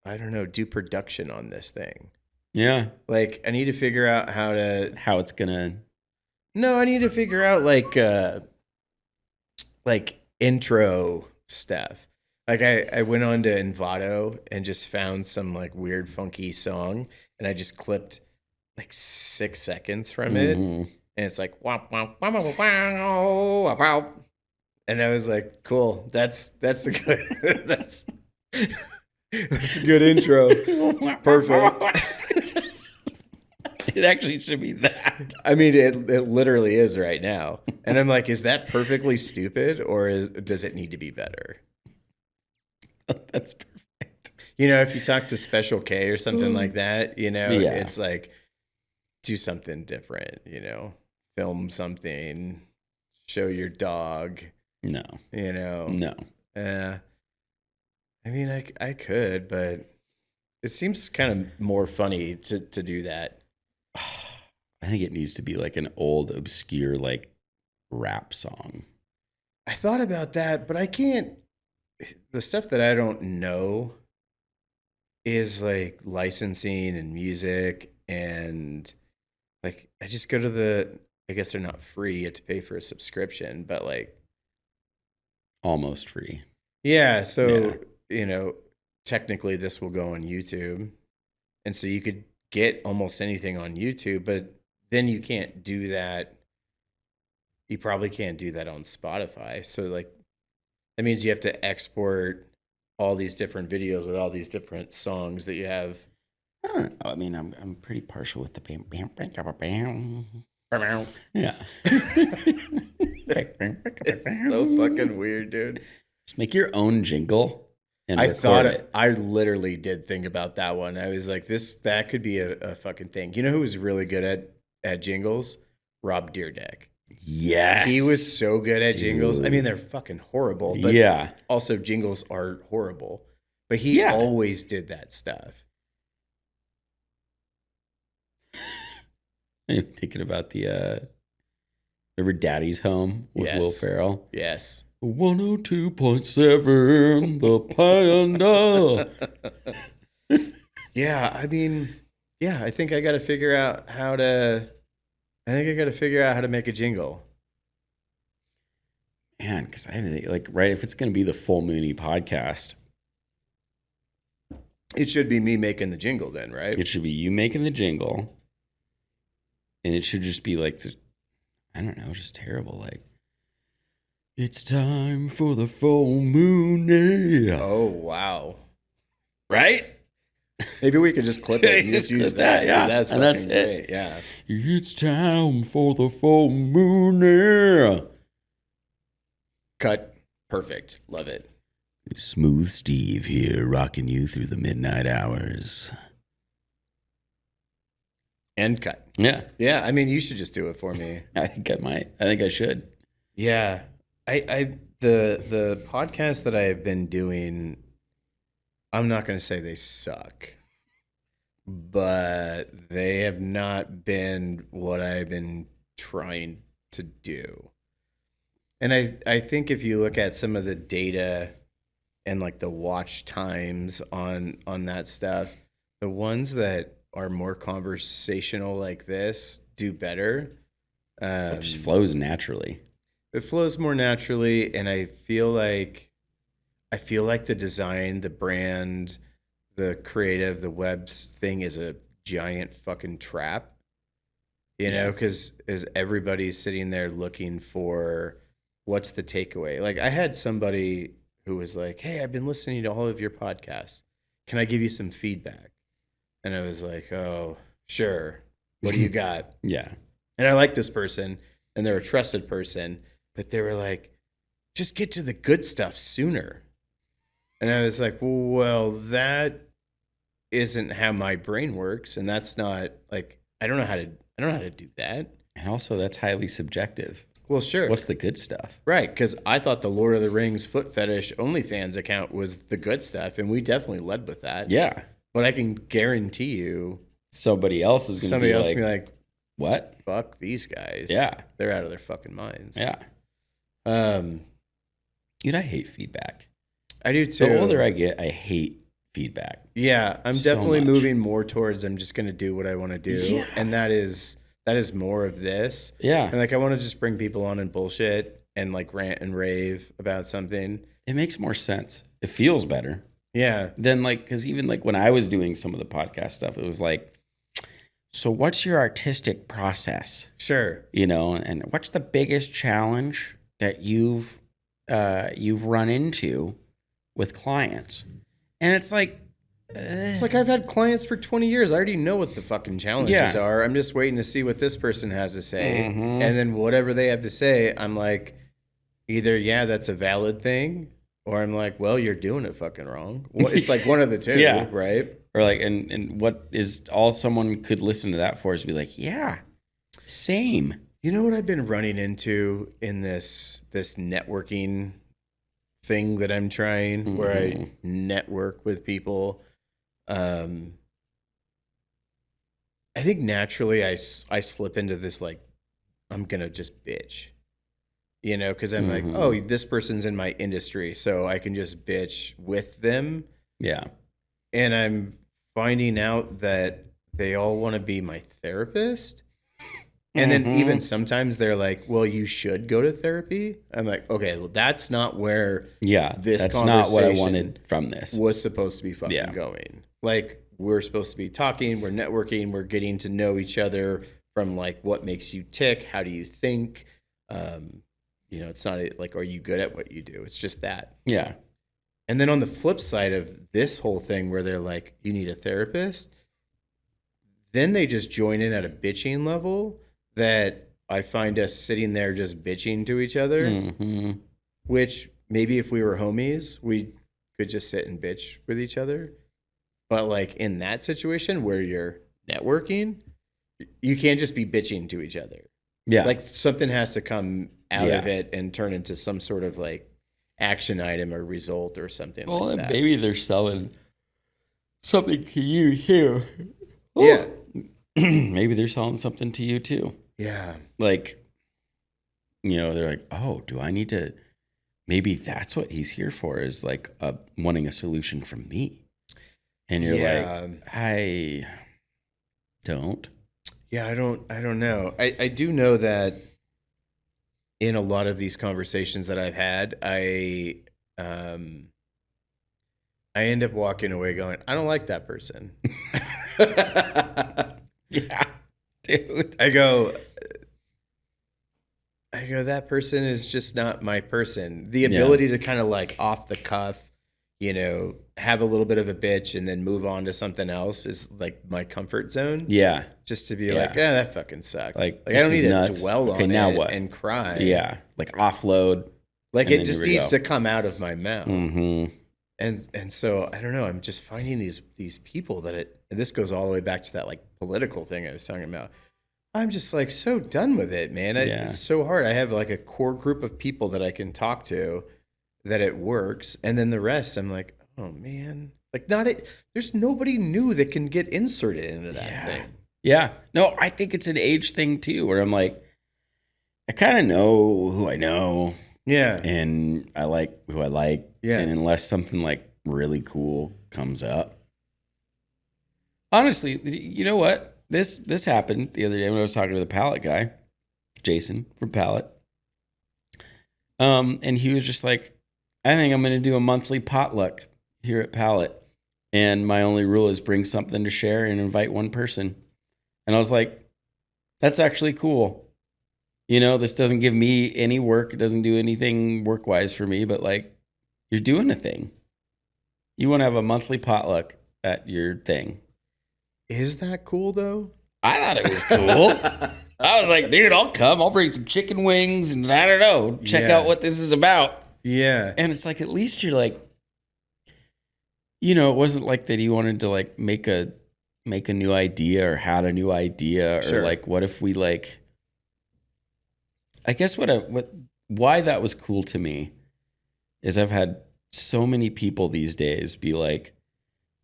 Speaker 2: I don't know, do production on this thing.
Speaker 1: Yeah.
Speaker 2: Like, I need to figure out how
Speaker 1: it's going to.
Speaker 2: No, I need to figure out like intro stuff. Like I went on to Envato and just found some like weird funky song and I just clipped like 6 seconds from it. And it's like wow, wow, wow, wow, wow, wow. And I was like, cool. That's a good that's a good intro. Perfect.
Speaker 1: It actually should be that.
Speaker 2: I mean, it literally is right now. And I'm like, is that perfectly stupid or does it need to be better?
Speaker 1: That's perfect.
Speaker 2: If you talk to Special K or something like that, it's like, do something different, film something, show your dog.
Speaker 1: No.
Speaker 2: No. I mean, I could, but it seems kind of more funny to do that.
Speaker 1: I think it needs to be like an old, obscure, like rap song.
Speaker 2: I thought about that, but I can't. The stuff that I don't know is like licensing and music, and like I just go to I guess they're not free. You have to pay for a subscription, but like
Speaker 1: almost free.
Speaker 2: Yeah. So, technically this will go on YouTube. And so you could get almost anything on YouTube, but then you can't do that. You probably can't do that on Spotify. So like that means you have to export all these different videos with all these different songs that you have.
Speaker 1: I don't know. I mean, I'm pretty partial with the bam, bam, bam, bam, bam. Yeah.
Speaker 2: It's so fucking weird, dude.
Speaker 1: Just make your own jingle and
Speaker 2: I
Speaker 1: record
Speaker 2: thought
Speaker 1: it.
Speaker 2: I literally did think about that one. I was like, that could be a fucking thing. You know who was really good at jingles? Rob Dyrdek.
Speaker 1: Yes.
Speaker 2: He was so good at jingles. I mean, they're fucking horrible, but also jingles are horrible. But he always did that stuff.
Speaker 1: I'm thinking about the remember Daddy's Home with Will Ferrell?
Speaker 2: Yes.
Speaker 1: 102.7 The Panda.
Speaker 2: Yeah, I mean, I think I got to figure out how to make a jingle.
Speaker 1: Man, because I like, right, if it's going to be the Full Mooney podcast,
Speaker 2: it should be me making the jingle then, right?
Speaker 1: It should be you making the jingle. And it should just be like, I don't know, just terrible. Like, it's time for the Full Mooney.
Speaker 2: Oh, wow.
Speaker 1: Right?
Speaker 2: Maybe we could just clip it and just use that.
Speaker 1: Yeah,
Speaker 2: that's great. Yeah.
Speaker 1: It's time for the Full Mooney.
Speaker 2: Cut. Perfect. Love it.
Speaker 1: Smooth Steve here, rocking you through the midnight hours.
Speaker 2: And cut.
Speaker 1: Yeah.
Speaker 2: Yeah. I mean, you should just do it for me.
Speaker 1: I think I might. I think I should.
Speaker 2: Yeah. The podcast that I have been doing, I'm not going to say they suck, but they have not been what I've been trying to do. And I think if you look at some of the data and like the watch times on that stuff, the ones that are more conversational like this do better.
Speaker 1: It just flows naturally.
Speaker 2: It flows more naturally, and I feel like the design, the brand, the creative, the web thing is a giant fucking trap. You know, because as everybody's sitting there looking for what's the takeaway. Like I had somebody who was like, "Hey, I've been listening to all of your podcasts. Can I give you some feedback?" And I was like, "Oh, sure. What do you got?"
Speaker 1: Yeah.
Speaker 2: And I like this person, and they're a trusted person, but they were like, "Just get to the good stuff sooner." And I was like, "Well, that isn't how my brain works, and that's not like I don't know how to do that."
Speaker 1: And also, that's highly subjective.
Speaker 2: Well, sure.
Speaker 1: What's the good stuff?
Speaker 2: Right, because I thought the Lord of the Rings foot fetish OnlyFans account was the good stuff, and we definitely led with that.
Speaker 1: Yeah.
Speaker 2: But I can guarantee you
Speaker 1: somebody else is going to be like, what?
Speaker 2: Fuck these guys.
Speaker 1: Yeah.
Speaker 2: They're out of their fucking minds.
Speaker 1: Yeah. Dude, I hate feedback.
Speaker 2: I do too.
Speaker 1: The older I get, I hate feedback.
Speaker 2: Yeah, I'm definitely moving more towards I'm just going to do what I want to do.
Speaker 1: Yeah.
Speaker 2: And that is more of this.
Speaker 1: Yeah.
Speaker 2: And like I want to just bring people on and bullshit and like rant and rave about something.
Speaker 1: It makes more sense. It feels better.
Speaker 2: Yeah.
Speaker 1: Then like, because even like when I was doing some of the podcast stuff, it was like, so what's your artistic process?
Speaker 2: Sure.
Speaker 1: You know, and what's the biggest challenge that you've run into with clients? And it's like
Speaker 2: I've had clients for 20 years. I already know what the fucking challenges are. I'm just waiting to see what this person has to say.
Speaker 1: Mm-hmm.
Speaker 2: And then whatever they have to say, I'm like, either, yeah, that's a valid thing, or I'm like, well, you're doing it fucking wrong. It's like one of the two,
Speaker 1: Yeah.
Speaker 2: right?
Speaker 1: Or like, and what is all someone could listen to that for is be like, yeah, same.
Speaker 2: You know what I've been running into in this networking thing that I'm trying, where I network with people. I think naturally I slip into this, like, I'm going to just bitch, you know, because I'm like, oh, this person's in my industry, so I can just bitch with them.
Speaker 1: Yeah.
Speaker 2: And I'm finding out that they all want to be my therapist. And then even sometimes they're like, well, you should go to therapy. I'm like, okay, well, that's not where
Speaker 1: that's not what I wanted from this.
Speaker 2: Was supposed to be fucking going. Like, we're supposed to be talking, we're networking, we're getting to know each other from like what makes you tick, how do you think, it's not like, are you good at what you do? It's just that.
Speaker 1: Yeah.
Speaker 2: And then on the flip side of this whole thing where they're like, you need a therapist, then they just join in at a bitching level that I find us sitting there just bitching to each other, which maybe if we were homies, we could just sit and bitch with each other. But like in that situation where you're networking, you can't just be bitching to each other.
Speaker 1: Yeah.
Speaker 2: Like something has to come out of it and turn into some sort of like action item or result or something like that.
Speaker 1: Maybe they're selling something to you too.
Speaker 2: Yeah.
Speaker 1: Maybe they're selling something to you too.
Speaker 2: Yeah.
Speaker 1: Like, they're like, oh, do I need to, maybe that's what he's here for, is like wanting a solution from me. And you're like, I don't.
Speaker 2: Yeah, I don't know. I do know that in a lot of these conversations that I've had, I end up walking away going, I don't like that person.
Speaker 1: Yeah, dude.
Speaker 2: I go, that person is just not my person. The ability to kind of like off the cuff, have a little bit of a bitch and then move on to something else is like my comfort zone.
Speaker 1: Yeah.
Speaker 2: Just to be like, that fucking sucked.
Speaker 1: Like
Speaker 2: I don't need
Speaker 1: nuts.
Speaker 2: to dwell on
Speaker 1: now
Speaker 2: it
Speaker 1: what?
Speaker 2: and cry.
Speaker 1: Yeah. Like offload.
Speaker 2: Like it just needs to come out of my mouth.
Speaker 1: Mm-hmm.
Speaker 2: And so I don't know. I'm just finding these people that and this goes all the way back to that like political thing I was talking about. I'm just like so done with it, man. It's so hard. I have like a core group of people that I can talk to that it works. And then the rest, I'm like, oh man, like there's nobody new that can get inserted into that thing.
Speaker 1: Yeah. No, I think it's an age thing too, where I'm like, I kind of know who I know.
Speaker 2: Yeah.
Speaker 1: And I like who I like.
Speaker 2: Yeah.
Speaker 1: And unless something like really cool comes up. Honestly, you know what? This happened the other day when I was talking to the Palette guy, Jason from Palette. And he was just like, I think I'm going to do a monthly potluck here at Palette. And my only rule is bring something to share and invite one person. And I was like, that's actually cool. This doesn't give me any work. It doesn't do anything work-wise for me, but like, you're doing a thing. You want to have a monthly potluck at your thing.
Speaker 2: Is that cool though?
Speaker 1: I thought it was cool. I was like, dude, I'll come. I'll bring some chicken wings and I don't know, check out what this is about.
Speaker 2: Yeah.
Speaker 1: And it's like, at least you're like, it wasn't like that he wanted to like make a new idea or had a new idea or like, what if we like, I guess why that was cool to me is I've had so many people these days be like,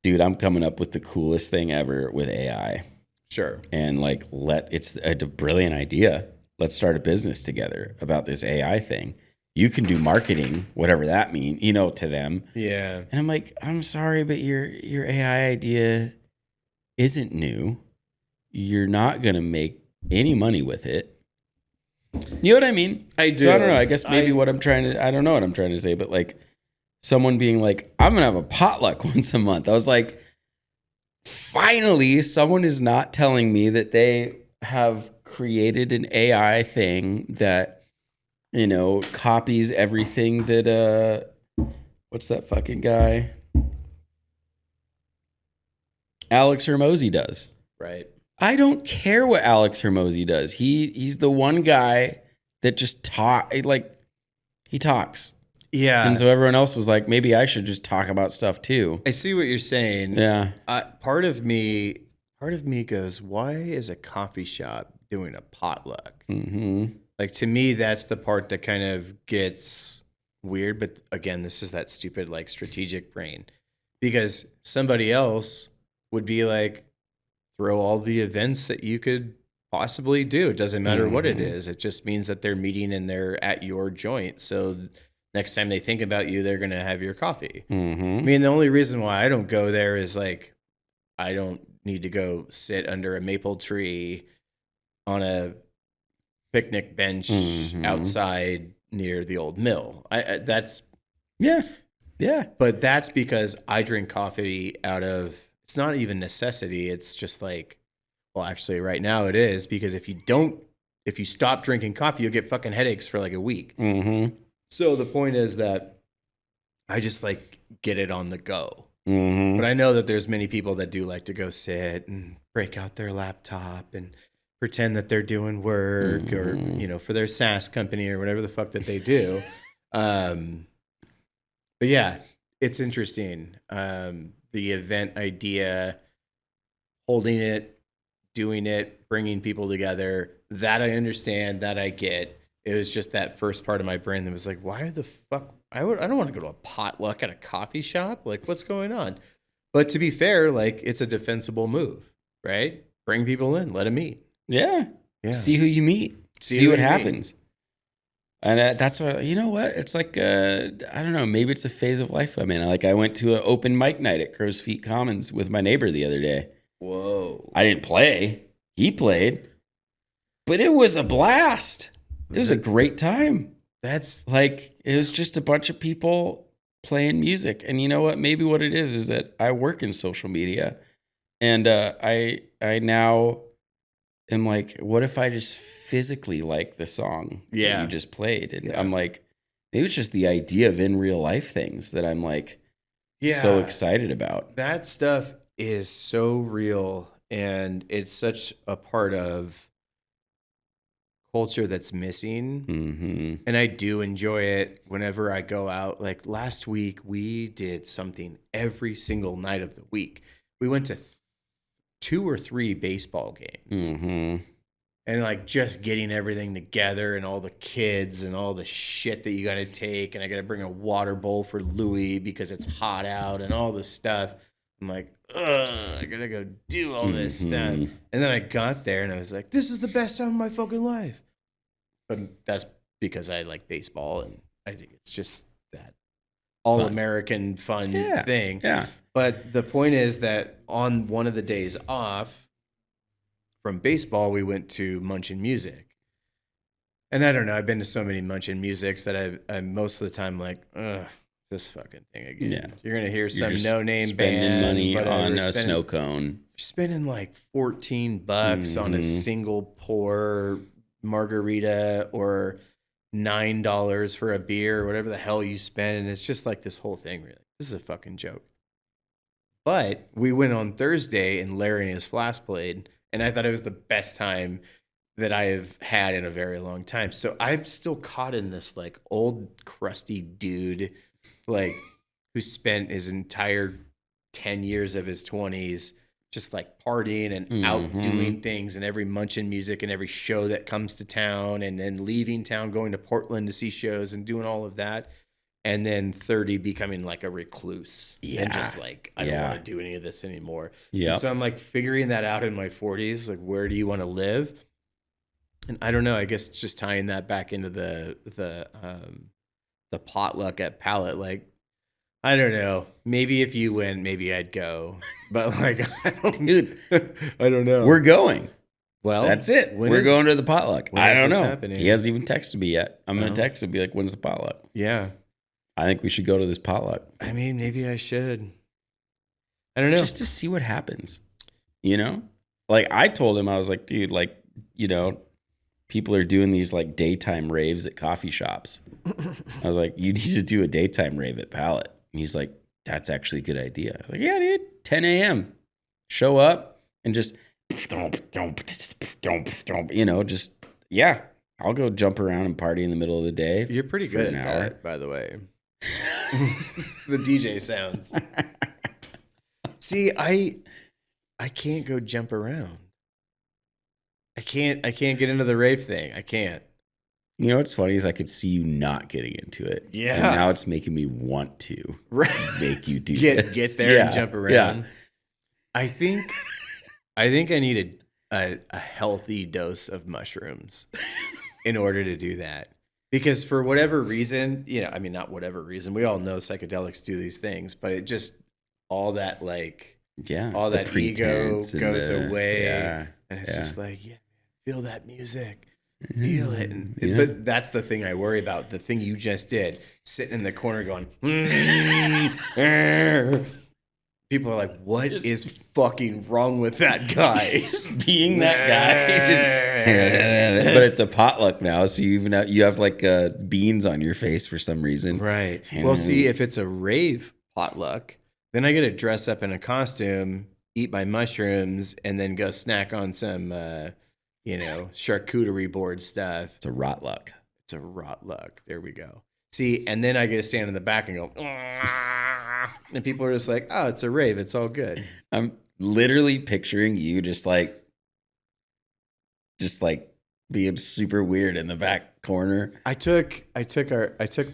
Speaker 1: dude, I'm coming up with the coolest thing ever with AI.
Speaker 2: Sure.
Speaker 1: And like, it's a brilliant idea. Let's start a business together about this AI thing. You can do marketing, whatever that means, to them.
Speaker 2: Yeah.
Speaker 1: And I'm like, I'm sorry, but your AI idea isn't new. You're not going to make any money with it. You know what I mean?
Speaker 2: I do.
Speaker 1: So I don't know. I guess maybe I don't know what I'm trying to say, but like someone being like, I'm going to have a potluck once a month. I was like, finally, someone is not telling me that they have created an AI thing that, copies everything that, what's that fucking guy? Alex Hormozy does.
Speaker 2: Right.
Speaker 1: I don't care what Alex Hormozy does. He's the one guy that just he talks.
Speaker 2: Yeah.
Speaker 1: And so everyone else was like, maybe I should just talk about stuff too.
Speaker 2: I see what you're saying.
Speaker 1: Yeah.
Speaker 2: Part of me goes, why is a coffee shop doing a potluck?
Speaker 1: Mm-hmm.
Speaker 2: Like, to me, that's the part that kind of gets weird. But again, this is that stupid, like, strategic brain. Because somebody else would be like, throw all the events that you could possibly do. It doesn't matter what it is. It just means that they're meeting and they're at your joint. So next time they think about you, they're going to have your coffee.
Speaker 1: Mm-hmm.
Speaker 2: I mean, the only reason why I don't go there is like, I don't need to go sit under a maple tree on a picnic bench outside near the old mill.
Speaker 1: Yeah.
Speaker 2: But that's because I drink coffee out of, it's not even necessity. It's just like, Well, actually, right now it is, because if you stop drinking coffee, you'll get fucking headaches for like a week.
Speaker 1: Mm-hmm.
Speaker 2: So the point is that I just like get it on the go.
Speaker 1: Mm-hmm.
Speaker 2: But I know that there's many people that do like to go sit and break out their laptop and pretend that they're doing work or, for their SaaS company or whatever the fuck that they do. But yeah, it's interesting. The event idea, holding it, doing it, bringing people together, that I understand, that I get. It was just that first part of my brain that was like, why the fuck? I don't want to go to a potluck at a coffee shop. Like, what's going on? But to be fair, like, it's a defensible move, right? Bring people in, let them eat.
Speaker 1: Yeah. See who you meet. See what happens. And that's what, you know what? It's like, I don't know, maybe it's a phase of life I'm in. Like, I went to an open mic night at Crow's Feet Commons with my neighbor the other day.
Speaker 2: Whoa.
Speaker 1: I didn't play. He played. But it was a blast. It was a great time. That's like, it was just a bunch of people playing music. And you know what? Maybe what it is that I work in social media. And I now am like, what if I just physically like the song that you just played? And I'm like, maybe it's just the idea of in real life things that I'm like so excited about.
Speaker 2: That stuff is so real, and it's such a part of culture that's missing.
Speaker 1: Mm-hmm.
Speaker 2: And I do enjoy it whenever I go out. Like last week, we did something every single night of the week. We went to 2 or 3 baseball games.
Speaker 1: Mm-hmm.
Speaker 2: And like just getting everything together and all the kids and all the shit that you got to take. And I got to bring a water bowl for Louis because it's hot out and all this stuff. I'm like, ugh, I got to go do all this stuff. And then I got there and I was like, this is the best time of my fucking life. But that's because I like baseball. And I think it's just that all-American fun thing.
Speaker 1: Yeah.
Speaker 2: But the point is that on one of the days off from baseball, we went to Munchin Music. And I don't know, I've been to so many Munchin Musics that I'm most of the time like, ugh, this fucking thing again. Yeah. You're going to hear some no-name band.
Speaker 1: Spending money on a snow cone.
Speaker 2: Spending like $14 on a single pour margarita or $9 for a beer or whatever the hell you spend. And it's just like this whole thing, really. This is a fucking joke. But we went on Thursday and Larry and his Flask played, and I thought it was the best time that I have had in a very long time. So I'm still caught in this like old crusty dude, like who spent his entire 10 years of his 20s just like partying and out doing things, and every Munchin Music and every show that comes to town, and then leaving town, going to Portland to see shows and doing all of that. And then 30 becoming like a recluse and just like, I don't want to do any of this anymore. Yeah. So I'm like figuring that out in my 40s. Like, where do you want to live? And I don't know. I guess just tying that back into the potluck at Palette. Like, I don't know. Maybe if you win, maybe I'd go. But like, I don't know.
Speaker 1: We're going.
Speaker 2: Well,
Speaker 1: that's it. We're going to the potluck. I don't know.
Speaker 2: Happening?
Speaker 1: He hasn't even texted me yet. I'm going to text him and be like, when's the potluck?
Speaker 2: Yeah.
Speaker 1: I think we should go to this potluck.
Speaker 2: I mean, maybe I should. I don't know.
Speaker 1: Just to see what happens. You know? Like, I told him, I was like, dude, like, you know, people are doing these like daytime raves at coffee shops. I was like, you need to do a daytime rave at Palette. And he's like, that's actually a good idea. I'm like, yeah, dude, 10 a.m. Show up and just, you know, just, yeah, I'll go jump around and party in the middle of the day.
Speaker 2: You're pretty good at that, by the way. The DJ sounds. See, I can't go jump around. I can't get into the rave thing. I can't.
Speaker 1: You know what's funny is I could see you not getting into it.
Speaker 2: Yeah.
Speaker 1: And now it's making me want to make you do
Speaker 2: this. Get there and jump around. Yeah. I think I need a healthy dose of mushrooms in order to do that. Because for whatever reason, you know, I mean, not whatever reason, we all know psychedelics do these things, but it just, all that like, all that ego goes away. Yeah, and it's just like, feel that music, feel it. And, but that's the thing I worry about. The thing you just did, sitting in the corner going, people are like, what is fucking wrong with that guy?
Speaker 1: Just being that guy. But it's a potluck now, so you have like beans on your face for some reason.
Speaker 2: Right. Well, see, if it's a rave potluck, then I get to dress up in a costume, eat my mushrooms, and then go snack on some, charcuterie board stuff.
Speaker 1: It's a rot luck.
Speaker 2: It's a rot luck. There we go. See, and then I get to stand in the back and go, and people are just like, oh, it's a rave. It's all good.
Speaker 1: I'm literally picturing you just like being super weird in the back corner.
Speaker 2: I took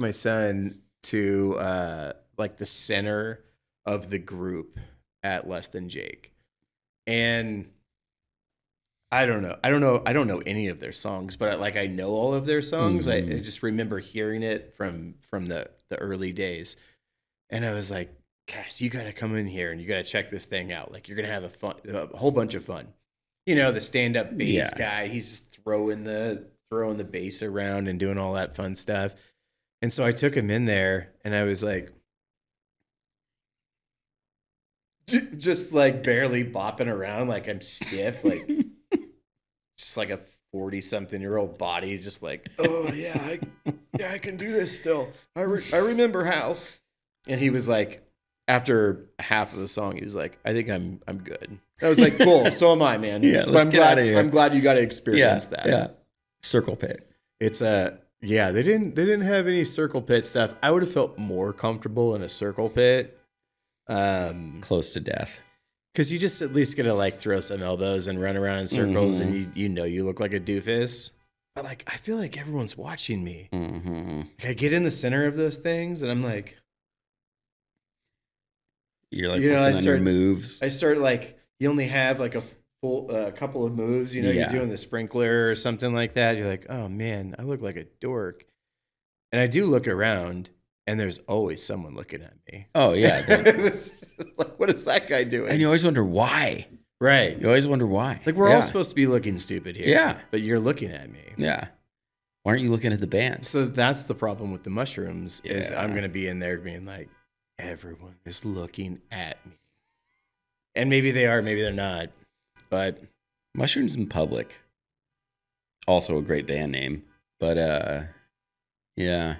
Speaker 2: my son to like the center of the group at Less Than Jake. And I don't know any of their songs, but I know all of their songs. I just remember hearing it from the early days. And I was like, Cass, you got to come in here and you got to check this thing out. Like, you're going to have a whole bunch of fun. You know, the stand-up bass guy, he's just throwing the bass around and doing all that fun stuff. And so I took him in there and I was like, just like barely bopping around like I'm stiff, like just like a 40-something-year-old body, just like, oh yeah, I can do this still. I remember how. And he was like, after half of the song, he was like, I think I'm good. I was like, cool, so am I, man.
Speaker 1: Yeah, let's get out of here.
Speaker 2: I'm glad you got to experience that.
Speaker 1: Yeah, circle pit.
Speaker 2: It's they didn't have any circle pit stuff. I would have felt more comfortable in a circle pit.
Speaker 1: Close to death.
Speaker 2: Because you just at least get to like throw some elbows and run around in circles, and you look like a doofus. But like, I feel like everyone's watching me. Like, I get in the center of those things, and I'm like,
Speaker 1: you're like, I start your moves.
Speaker 2: I start like, you only have like a full couple of moves. You know, you're doing the sprinkler or something like that. You're like, oh man, I look like a dork. And I do look around. And there's always someone looking at me.
Speaker 1: Oh, yeah.
Speaker 2: Like, what is that guy doing?
Speaker 1: And you always wonder why.
Speaker 2: Right.
Speaker 1: You always wonder why.
Speaker 2: Like, we're all supposed to be looking stupid here.
Speaker 1: Yeah.
Speaker 2: But you're looking at me.
Speaker 1: Yeah. Why aren't you looking at the band?
Speaker 2: So that's the problem with the mushrooms is I'm going to be in there being like, everyone is looking at me. And maybe they are, maybe they're not. But
Speaker 1: Mushrooms in Public. Also a great band name. But, yeah.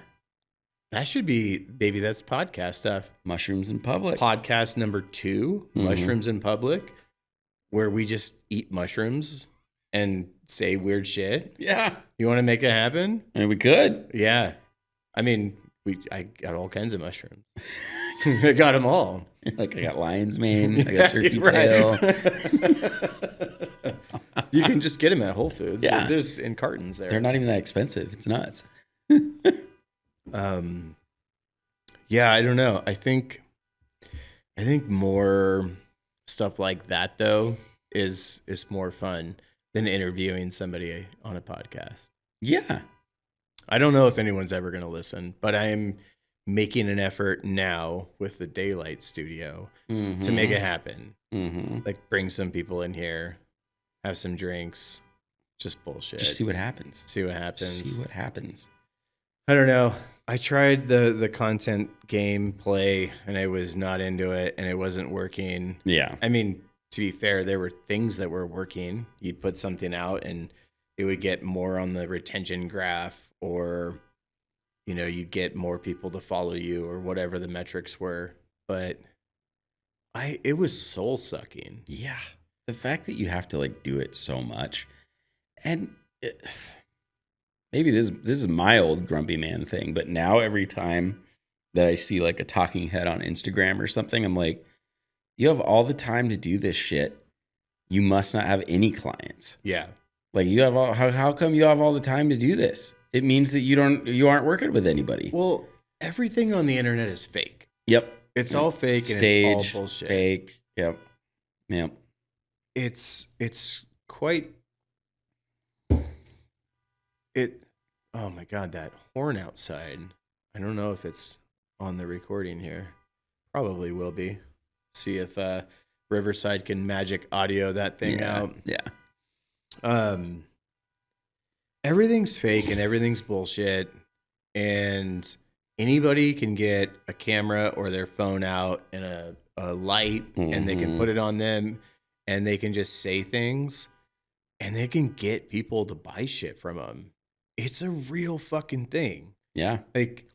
Speaker 2: That should be, baby, that's podcast stuff.
Speaker 1: Mushrooms in Public.
Speaker 2: Podcast number 2, Mushrooms in Public, where we just eat mushrooms and say weird shit.
Speaker 1: Yeah.
Speaker 2: You want to make it happen?
Speaker 1: I mean, we could.
Speaker 2: Yeah. I mean, I got all kinds of mushrooms. I got them all.
Speaker 1: Like, I got lion's mane. I got turkey tail.
Speaker 2: You can just get them at Whole Foods.
Speaker 1: Yeah.
Speaker 2: There's in cartons there.
Speaker 1: They're not even that expensive. It's nuts.
Speaker 2: Yeah, I don't know. I think more stuff like that though is more fun than interviewing somebody on a podcast.
Speaker 1: Yeah.
Speaker 2: I don't know if anyone's ever going to listen, but I'm making an effort now with the Daylight Studio to make it happen. Like, bring some people in here, have some drinks, just bullshit.
Speaker 1: Just see what happens.
Speaker 2: See what happens. I don't know. I tried the content gameplay and I was not into it and it wasn't working.
Speaker 1: Yeah.
Speaker 2: I mean, to be fair, there were things that were working. You'd put something out and it would get more on the retention graph, or, you know, you'd get more people to follow you or whatever the metrics were. But it was soul sucking.
Speaker 1: Yeah. The fact that you have to like do it so much, and maybe this is my old grumpy man thing, but now every time that I see like a talking head on Instagram or something, I'm like, you have all the time to do this shit. You must not have any clients.
Speaker 2: Yeah.
Speaker 1: Like, you have all, how come you have all the time to do this? It means that you aren't working with anybody.
Speaker 2: Well, everything on the internet is fake.
Speaker 1: Yep.
Speaker 2: It's all fake.
Speaker 1: Stage,
Speaker 2: and it's all bullshit.
Speaker 1: Fake. Yep.
Speaker 2: It's quite oh my God, that horn outside. I don't know if it's on the recording here. Probably will be. See if Riverside can magic audio that thing out.
Speaker 1: Yeah.
Speaker 2: Everything's fake and everything's bullshit. And anybody can get a camera or their phone out and a light, and they can put it on them, and they can just say things, and they can get people to buy shit from them. It's a real fucking thing.
Speaker 1: Yeah.
Speaker 2: Like,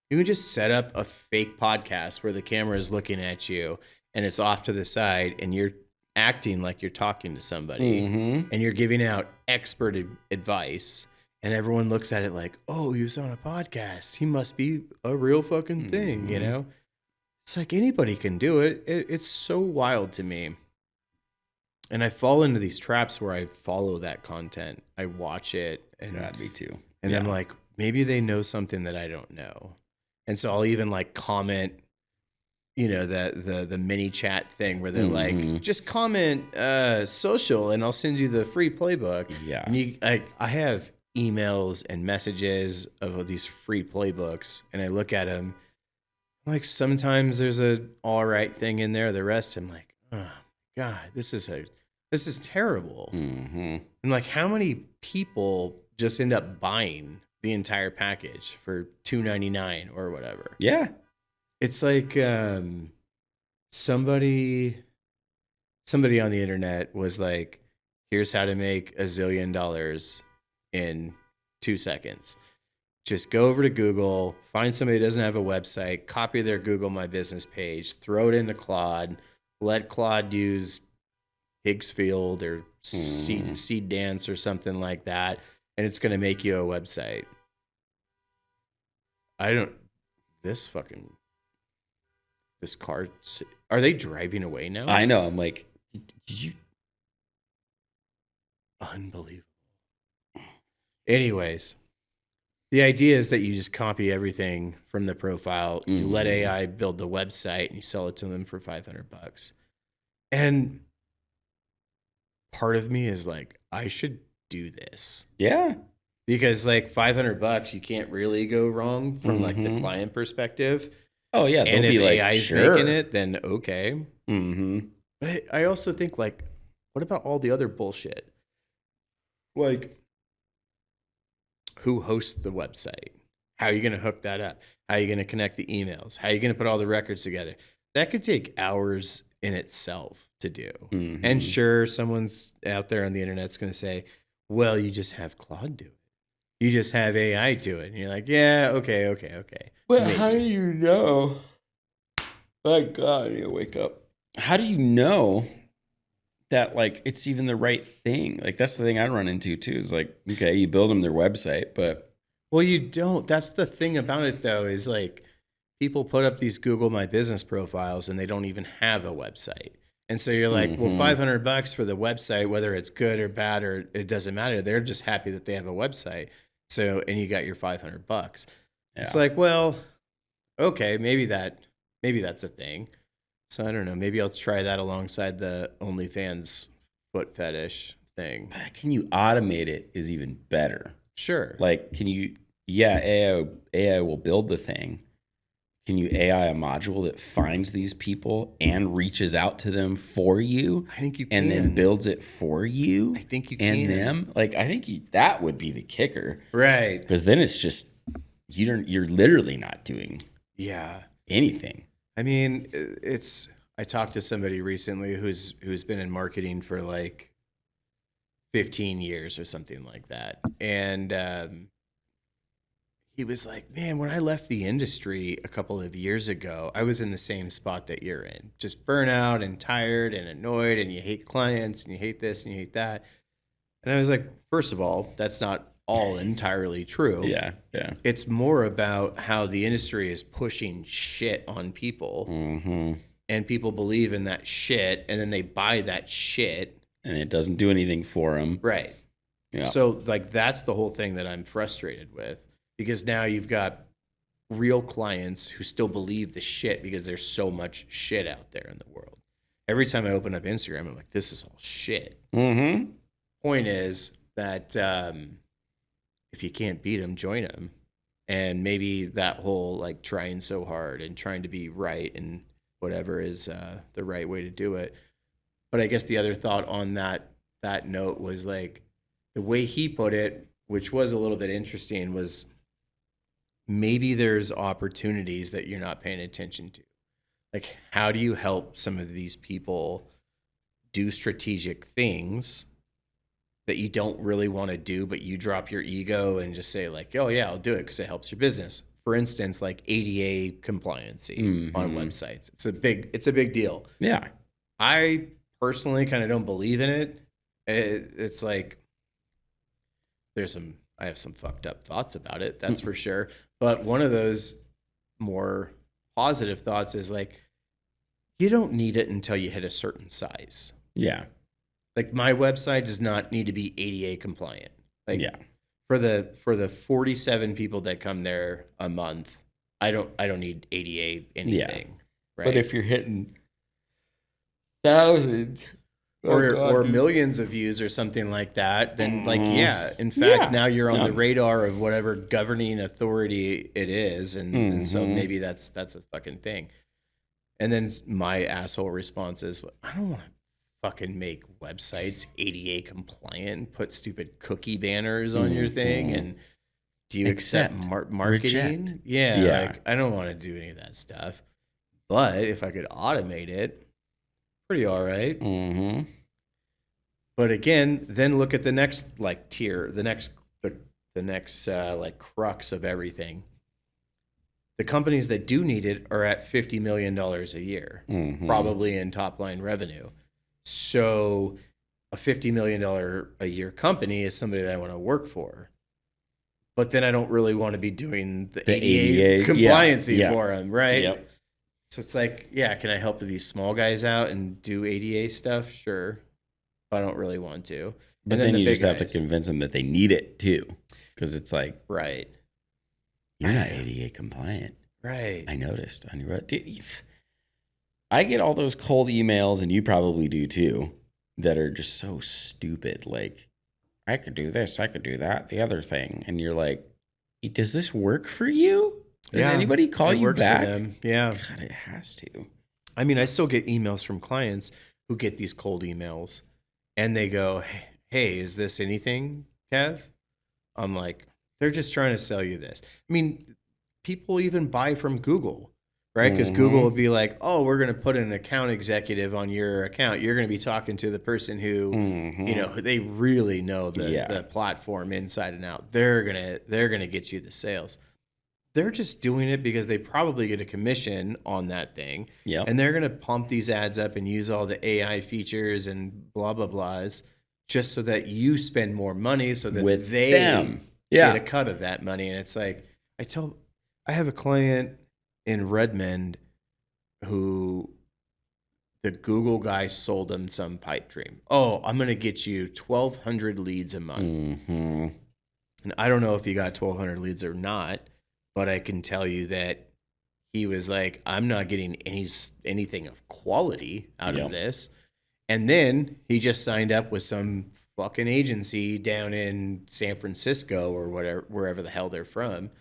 Speaker 2: you can just set up a fake podcast where the camera is looking at you and it's off to the side, and you're acting like you're talking to somebody, and you're giving out expert advice, and everyone looks at it like, oh, he was on a podcast, he must be a real fucking thing, you know? It's like anybody can do it. It's so wild to me. And I fall into these traps where I follow that content. I watch it, and
Speaker 1: God, me too.
Speaker 2: And I'm like, maybe they know something that I don't know. And so I'll even like comment, you know, the mini chat thing where they're like, just comment social and I'll send you the free playbook.
Speaker 1: Yeah.
Speaker 2: And I have emails and messages of these free playbooks, and I look at them. Like, sometimes there's a all right thing in there. The rest, I'm like, oh God, this is terrible. And like, how many people just end up buying the entire package for $2.99 or whatever?
Speaker 1: Yeah.
Speaker 2: It's like somebody on the internet was like, here's how to make $1 zillion in 2 seconds. Just go over to Google, find somebody that doesn't have a website, copy their Google My Business page, throw it into Claude, let Claude use Higgsfield or Seed Dance or something like that, and it's going to make you a website. This car, are they driving away now?
Speaker 1: I know. I'm like, did you?
Speaker 2: Unbelievable. Anyways, the idea is that you just copy everything from the profile. You let AI build the website, and you sell it to them for $500. And part of me is like, I should do this.
Speaker 1: Yeah.
Speaker 2: Because like $500, you can't really go wrong from like the client perspective.
Speaker 1: Oh yeah.
Speaker 2: And if
Speaker 1: be like,
Speaker 2: AI's
Speaker 1: sure.
Speaker 2: making it, then okay. But I also think, like, what about all the other bullshit? Like, who hosts the website? How are you going to hook that up? How are you going to connect the emails? How are you going to put all the records together? That could take hours in itself to do. And sure, someone's out there on the internet's going to say, well, you just have Claude do it. You just have AI do it. And you're like, yeah, okay.
Speaker 1: But maybe. How do you know? My God, you wake up. How do you know that, like, it's even the right thing? Like, that's the thing I run into too, is like, okay, you build them their website, but.
Speaker 2: Well, you don't. That's the thing about it, though, is like, people put up these Google My Business profiles and they don't even have a website. And so you're like, well, $500 for the website, whether it's good or bad, or it doesn't matter. They're just happy that they have a website. So, and you got your $500. Yeah. It's like, well, okay, maybe that's a thing. So I don't know. Maybe I'll try that alongside the OnlyFans foot fetish thing.
Speaker 1: But can you automate it is even better.
Speaker 2: Sure.
Speaker 1: Like, can you, AI will build the thing. Can you AI a module that finds these people and reaches out to them for you?
Speaker 2: I think you can.
Speaker 1: And then builds it for you?
Speaker 2: I think you
Speaker 1: and
Speaker 2: can.
Speaker 1: And them? Like, I think that would be the kicker.
Speaker 2: Right.
Speaker 1: Because then it's just, you're literally not doing anything.
Speaker 2: I mean, I talked to somebody recently who's been in marketing for like 15 years or something like that. And he was like, man, when I left the industry a couple of years ago, I was in the same spot that you're in. Just burnout and tired and annoyed, and you hate clients and you hate this and you hate that. And I was like, first of all, that's not all entirely true.
Speaker 1: Yeah.
Speaker 2: It's more about how the industry is pushing shit on people. And people believe in that shit, and then they buy that shit.
Speaker 1: And it doesn't do anything for them.
Speaker 2: Right. Yeah. So, like, that's the whole thing that I'm frustrated with. Because now you've got real clients who still believe the shit because there's so much shit out there in the world. Every time I open up Instagram, I'm like, this is all shit. Point is that if you can't beat them, join them. And maybe that whole, like, trying so hard and trying to be right and whatever is the right way to do it. But I guess the other thought on that note was, like, the way he put it, which was a little bit interesting, was maybe there's opportunities that you're not paying attention to. Like, how do you help some of these people do strategic things that you don't really want to do, but you drop your ego and just say like, oh yeah, I'll do it because it helps your business. For instance, like ADA compliancy on websites. It's a big deal.
Speaker 1: Yeah.
Speaker 2: I personally kind of don't believe in it. It's like I have some fucked up thoughts about it, that's for sure. But one of those more positive thoughts is like, you don't need it until you hit a certain size.
Speaker 1: Yeah.
Speaker 2: Like my website does not need to be ADA compliant. Like
Speaker 1: yeah.
Speaker 2: For the 47 people that come there a month, I don't need ADA anything.
Speaker 1: Yeah.
Speaker 2: Right?
Speaker 1: But if you're hitting thousands
Speaker 2: or millions of views or something like that, then like, yeah, in fact, now you're on the radar of whatever governing authority it is. And so maybe that's a fucking thing. And then my asshole response is, I don't want to fucking make websites ADA compliant and put stupid cookie banners on your thing. And do you accept marketing?
Speaker 1: Reject.
Speaker 2: Yeah. Like I don't want to do any of that stuff. But if I could automate it, pretty all right. But again, then look at the next like tier, the next like crux of everything. The companies that do need it are at $50 million a year, probably in top line revenue. So a $50 million a year company is somebody that I want to work for. But then I don't really want to be doing the ADA compliancy for them, right?
Speaker 1: Yep.
Speaker 2: So it's like, yeah, can I help these small guys out and do ADA stuff? Sure. But I don't really want to.
Speaker 1: But then you just have to convince them that they need it too. Because it's like,
Speaker 2: right.
Speaker 1: You're not ADA compliant.
Speaker 2: Right.
Speaker 1: I noticed on your I get all those cold emails, and you probably do too, that are just so stupid. Like, I could do this, I could do that, the other thing. And you're like, does this work for you? Does anybody call you back?
Speaker 2: For them. Yeah.
Speaker 1: God, it has to.
Speaker 2: I mean, I still get emails from clients who get these cold emails, and they go, hey, is this anything, Kev? I'm like, they're just trying to sell you this. I mean, people even buy from Google, right? Because Google will be like, oh, we're going to put an account executive on your account. You're going to be talking to the person who, they really know the platform inside and out. They're gonna get you the sales. They're just doing it because they probably get a commission on that thing.
Speaker 1: Yep.
Speaker 2: And they're going to pump these ads up and use all the AI features and blah, blah, blahs just so that you spend more money so that they get a cut of that money. And it's like, I have a client in Redmond who the Google guy sold him some pipe dream. Oh, I'm going to get you 1,200 leads a month. And I don't know if he got 1,200 leads or not. But I can tell you that he was like, I'm not getting anything of quality out of this. And then he just signed up with some fucking agency down in San Francisco or whatever, wherever the hell they're from.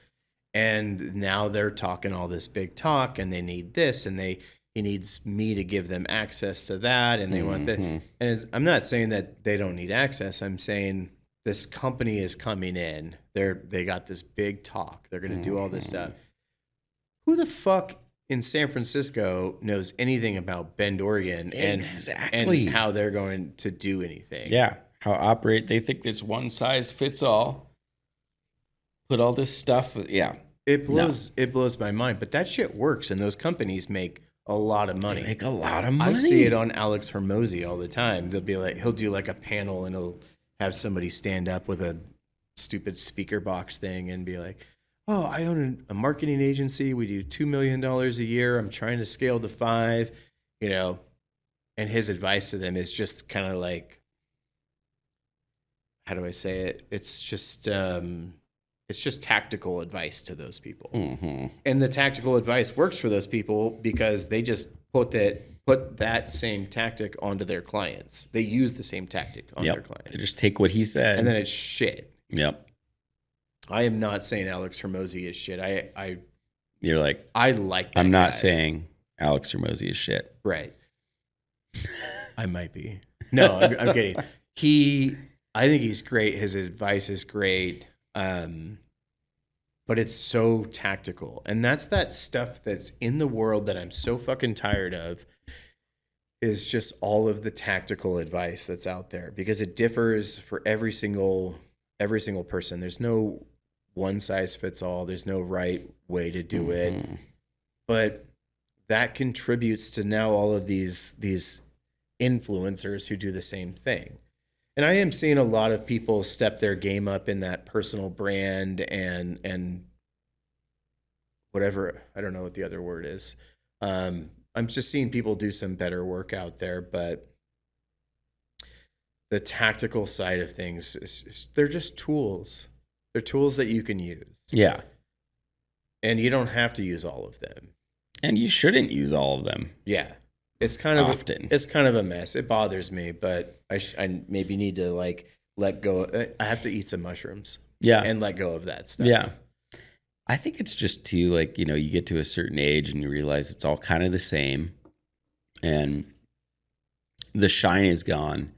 Speaker 2: And now they're talking all this big talk, and they need this, and he needs me to give them access to that, and they want that. And I'm not saying that they don't need access. I'm saying this company is coming in. They got this big talk. They're going to do all this stuff. Who the fuck in San Francisco knows anything about Bend, Oregon and how they're going to do anything?
Speaker 1: Yeah. They think it's one size fits all. Put all this stuff. Yeah.
Speaker 2: It blows my mind. But that shit works, and those companies make a lot of money.
Speaker 1: They make a lot of money.
Speaker 2: I see it on Alex Hormozy all the time. They'll be like, he'll do like a panel, and he'll have somebody stand up with a stupid speaker box thing and be like, oh, I own a marketing agency. We do $2 million a year. I'm trying to scale to 5, and his advice to them is just kind of like, how do I say it? It's just tactical advice to those people. And the tactical advice works for those people because they just put that same tactic onto their clients. They use the same tactic on their clients.
Speaker 1: They just take what he said.
Speaker 2: And then it's shit.
Speaker 1: Yep.
Speaker 2: I am not saying Alex Hormozy is shit.
Speaker 1: You're like,
Speaker 2: I like that
Speaker 1: I'm not
Speaker 2: guy.
Speaker 1: saying Alex Hormozy is shit.
Speaker 2: Right. I might be. No, I'm kidding. I think he's great. His advice is great. but it's so tactical. And that's that stuff that's in the world that I'm so fucking tired of, is just all of the tactical advice that's out there, because it differs for every single person. There's no one size fits all. There's no right way to do it. But that contributes to now all of these influencers who do the same thing. And I am seeing a lot of people step their game up in that personal brand and whatever, I don't know what the other word is. I'm just seeing people do some better work out there, but the tactical side of things they're just tools. They're tools that you can use.
Speaker 1: Yeah.
Speaker 2: And you don't have to use all of them.
Speaker 1: And you shouldn't use all of them.
Speaker 2: Yeah. It's kind of
Speaker 1: often.
Speaker 2: It's kind of a mess. It bothers me, but I maybe need to like let go. I have to eat some mushrooms.
Speaker 1: Yeah.
Speaker 2: And let go of that stuff.
Speaker 1: Yeah. I think it's just too, like, you know, you get to a certain age and you realize it's all kind of the same, and the shine is gone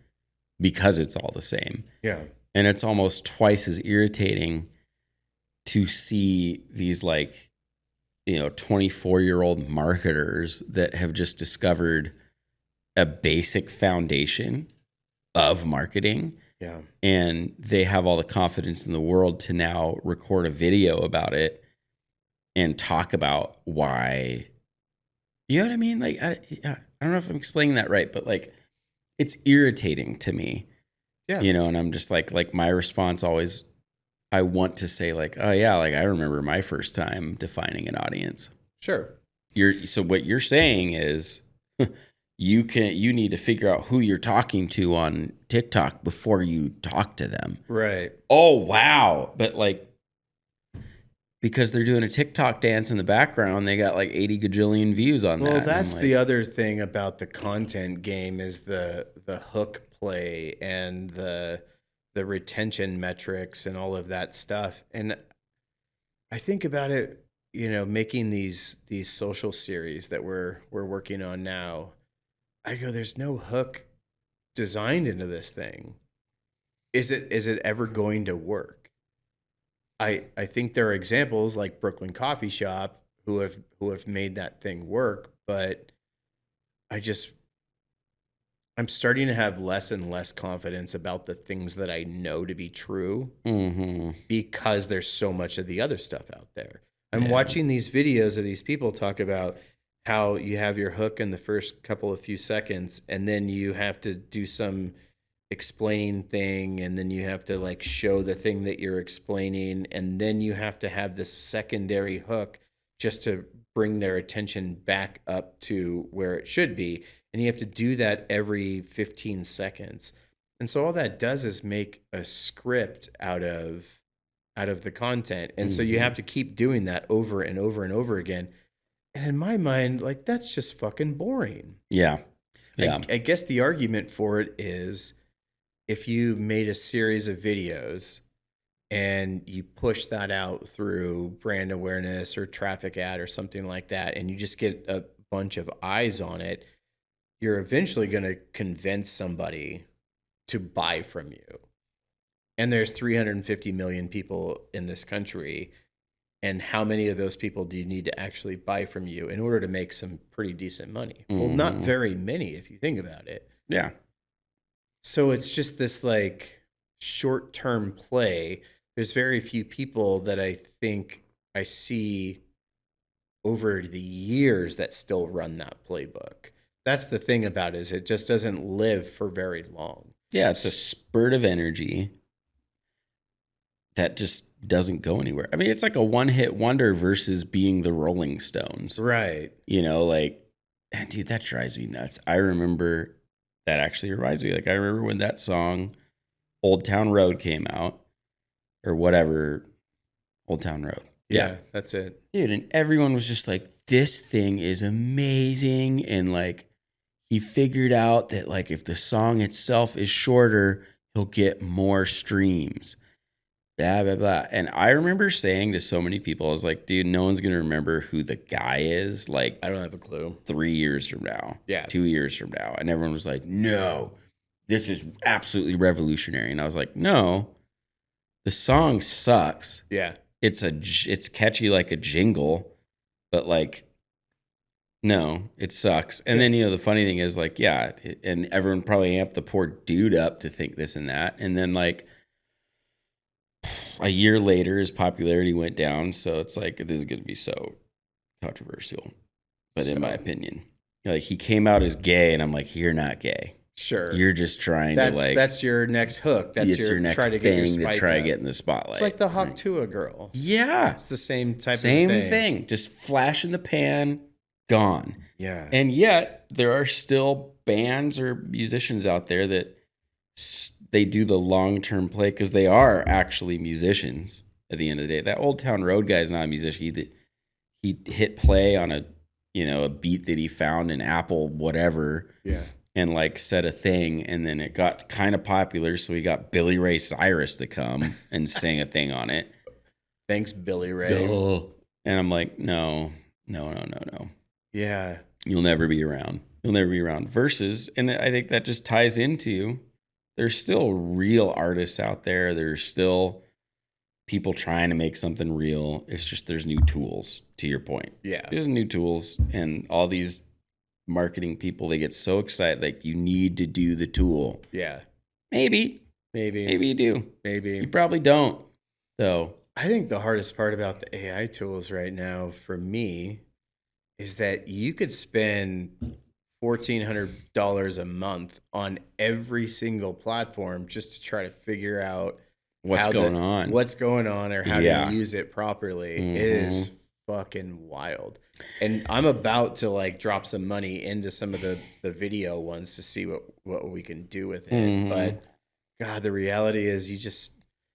Speaker 1: because it's all the same.
Speaker 2: Yeah.
Speaker 1: And it's almost twice as irritating to see these, like, you know, 24-year-old marketers that have just discovered a basic foundation of marketing.
Speaker 2: Yeah.
Speaker 1: And they have all the confidence in the world to now record a video about it and talk about why, you know what I mean? Like, I don't know if I'm explaining that right, but like, it's irritating to me.
Speaker 2: Yeah.
Speaker 1: You know, and I'm just like my response always, I want to say like, oh yeah, like I remember my first time defining an audience.
Speaker 2: Sure.
Speaker 1: So what you're saying is you need to figure out who you're talking to on TikTok before you talk to them.
Speaker 2: Right.
Speaker 1: Oh, wow. But like, because they're doing a TikTok dance in the background, they got like 80 gajillion views on that.
Speaker 2: Well, that's the other thing about the content game, is the hook play and the retention metrics and all of that stuff. And I think about it, you know, making these social series that we're working on now. I go, there's no hook designed into this thing. Is it ever going to work? I think there are examples like Brooklyn Coffee Shop who have made that thing work, but I'm starting to have less and less confidence about the things that I know to be true, because there's so much of the other stuff out there. I'm watching these videos of these people talk about how you have your hook in the first couple of few seconds, and then you have to do some explaining thing, and then you have to like show the thing that you're explaining, and then you have to have this secondary hook just to bring their attention back up to where it should be, and you have to do that every 15 seconds. And so all that does is make a script out of the content, and so you have to keep doing that over and over and over again. And in my mind, like, that's just fucking boring.
Speaker 1: Yeah.
Speaker 2: I guess the argument for it is, if you made a series of videos and you push that out through brand awareness or traffic ad or something like that, and you just get a bunch of eyes on it, you're eventually going to convince somebody to buy from you. And there's 350 million people in this country. And how many of those people do you need to actually buy from you in order to make some pretty decent money? Well, not very many if you think about it.
Speaker 1: Yeah.
Speaker 2: So it's just this like short-term play. There's very few people that I think I see over the years that still run that playbook. That's the thing about it, is it just doesn't live for very long.
Speaker 1: Yeah, it's a spurt of energy that just doesn't go anywhere. I mean, it's like a one-hit wonder versus being the Rolling Stones.
Speaker 2: Right.
Speaker 1: You know, like, man, dude, that drives me nuts. I remember, that actually reminds me, like, I remember when that song Old Town Road came out, or whatever, Old Town Road.
Speaker 2: Yeah, that's it.
Speaker 1: Dude, and everyone was just like, this thing is amazing. And like, he figured out that like, if the song itself is shorter, he'll get more streams. Blah, blah, blah. And I remember saying to so many people, I was like, dude, no one's going to remember who the guy is. Like,
Speaker 2: I don't have a clue.
Speaker 1: 3 years from now.
Speaker 2: Yeah.
Speaker 1: 2 years from now. And everyone was like, no, this is absolutely revolutionary. And I was like, no, the song sucks.
Speaker 2: Yeah.
Speaker 1: it's catchy like a jingle, but like, no, it sucks. And then, the funny thing is like, yeah, and everyone probably amped the poor dude up to think this and that. And then like a year later, his popularity went down. So it's like, this is going to be so controversial. But in my opinion, like he came out as gay and I'm like, you're not gay.
Speaker 2: Sure.
Speaker 1: You're just trying to like.
Speaker 2: That's your next hook. That's your next
Speaker 1: try to
Speaker 2: thing
Speaker 1: to try to get in the spotlight.
Speaker 2: It's like the Hawk Tuah girl.
Speaker 1: Yeah.
Speaker 2: It's the same type of
Speaker 1: thing. Same thing. Just flash in the pan, gone.
Speaker 2: Yeah.
Speaker 1: And yet there are still bands or musicians out there that they do the long-term play because they are actually musicians at the end of the day. That Old Town Road guy is not a musician. He hit play on a beat that he found in Apple whatever.
Speaker 2: Yeah.
Speaker 1: And like said a thing, and then it got kind of popular, so he got Billy Ray Cyrus to come and sing a thing on it.
Speaker 2: Thanks, Billy Ray.
Speaker 1: Duh. And I'm like, no.
Speaker 2: Yeah.
Speaker 1: You'll never be around. Versus, and I think that just ties into, there's still real artists out there. There's still people trying to make something real. It's just there's new tools, to your point.
Speaker 2: Yeah.
Speaker 1: There's new tools, and all these marketing people, they get so excited, like you need to do the tool.
Speaker 2: Yeah.
Speaker 1: Maybe you do.
Speaker 2: Maybe
Speaker 1: you probably don't, though.
Speaker 2: I think the hardest part about the AI tools right now for me is that you could spend $1,400 a month on every single platform just to try to figure out
Speaker 1: what's going
Speaker 2: on or how to use it properly.
Speaker 1: Mm-hmm.
Speaker 2: It is fucking wild. And I'm about to like drop some money into some of the video ones to see what we can do with it.
Speaker 1: Mm-hmm.
Speaker 2: But God, the reality is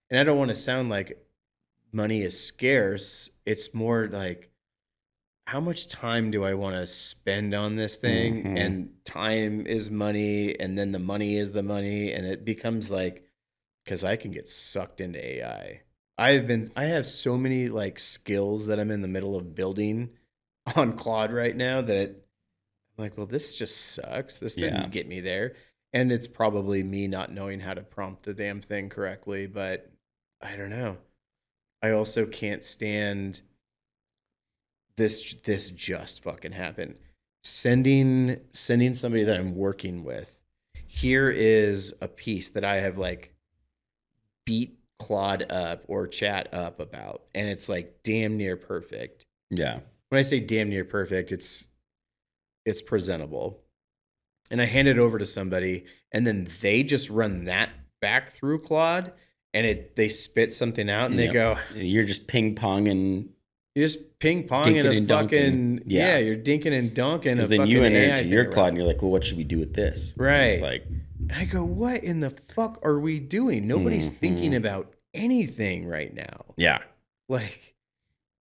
Speaker 2: and I don't want to sound like money is scarce. It's more like, how much time do I want to spend on this thing?
Speaker 1: Mm-hmm.
Speaker 2: And time is money, and then the money is the money, and it becomes like, because I can get sucked into AI. I have so many like skills that I'm in the middle of building on Claude right now that I'm like, well, this just sucks. This didn't get me there. And it's probably me not knowing how to prompt the damn thing correctly, but I don't know. I also can't stand this just fucking happened. Sending somebody that I'm working with, here is a piece that I have like beat Claude up or chat up about, and it's like damn near perfect.
Speaker 1: Yeah.
Speaker 2: When I say damn near perfect, it's presentable. And I hand it over to somebody, and then they just run that back through Claude, and they spit something out, and they go,
Speaker 1: "You're just ping ponging."
Speaker 2: You're just ping ponging a fucking you're dinking and dunking.
Speaker 1: Because then you enter into your Claude, and you're like, "Well, what should we do with this?"
Speaker 2: Right?
Speaker 1: And it's like,
Speaker 2: I go, "What in the fuck are we doing? Nobody's thinking about anything right now."
Speaker 1: Yeah,
Speaker 2: like,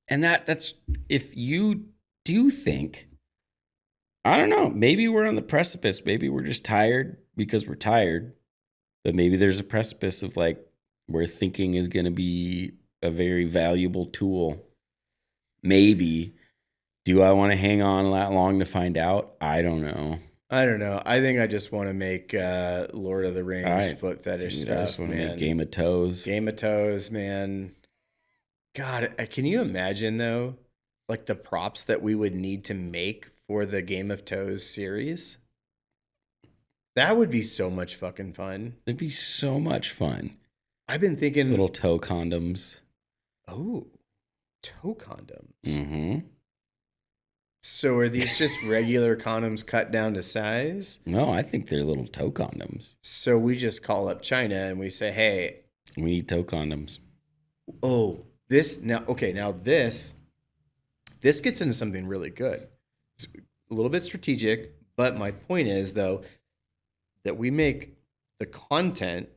Speaker 1: and that's if you do think. I don't know. Maybe we're on the precipice. Maybe we're just tired because we're tired. But maybe there's a precipice of like where thinking is going to be a very valuable tool. Maybe. Do I want to hang on that long to find out? I don't know.
Speaker 2: I think I just want to make Lord of the Rings foot fetish stuff. I just want to make
Speaker 1: Game of Toes.
Speaker 2: Game of Toes, man. God, can you imagine though? Like the props that we would need to make for the Game of Toes series. That would be so much fucking fun.
Speaker 1: It'd be so much fun.
Speaker 2: I've been thinking
Speaker 1: little toe condoms.
Speaker 2: Oh, toe condoms.
Speaker 1: Mm-hmm.
Speaker 2: So are these just regular condoms cut down to size?
Speaker 1: No, I think they're little toe condoms.
Speaker 2: So we just call up China and we say, "Hey,
Speaker 1: we need toe condoms."
Speaker 2: Oh, now this gets into something really good. It's a little bit strategic, but my point is though that we make the content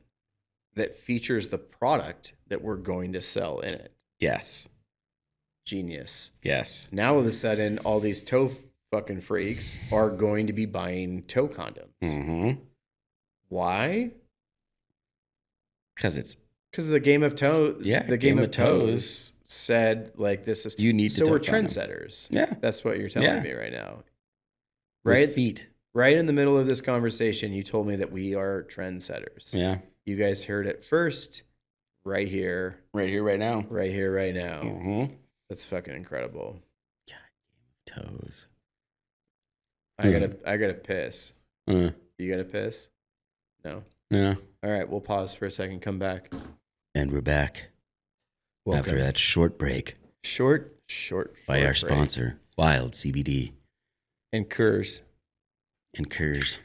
Speaker 2: that features the product that we're going to sell in it.
Speaker 1: Yes.
Speaker 2: Genius.
Speaker 1: Yes.
Speaker 2: Now all of a sudden, all these toe fucking freaks are going to be buying toe condoms.
Speaker 1: Mm-hmm.
Speaker 2: Why?
Speaker 1: Because
Speaker 2: the Game of Toes.
Speaker 1: Yeah.
Speaker 2: The Game of Toes said like this is.
Speaker 1: You need to.
Speaker 2: So we're trendsetters.
Speaker 1: Yeah.
Speaker 2: That's what you're telling me right now.
Speaker 1: Right. With feet.
Speaker 2: Right in the middle of this conversation, you told me that we are trendsetters.
Speaker 1: Yeah.
Speaker 2: You guys heard it first, right here,
Speaker 1: Right here, right now.
Speaker 2: right here, right now.
Speaker 1: Mm-hmm.
Speaker 2: That's fucking incredible.
Speaker 1: Toes.
Speaker 2: I gotta piss.
Speaker 1: Uh,
Speaker 2: You gotta piss? No.
Speaker 1: yeah.
Speaker 2: All right, we'll pause for a second. Come back.
Speaker 1: And we're back
Speaker 2: Welcome.
Speaker 1: after that short break
Speaker 2: Short
Speaker 1: by our
Speaker 2: break.
Speaker 1: sponsor, Wild CBD
Speaker 2: And Kurs.
Speaker 1: and Kurs.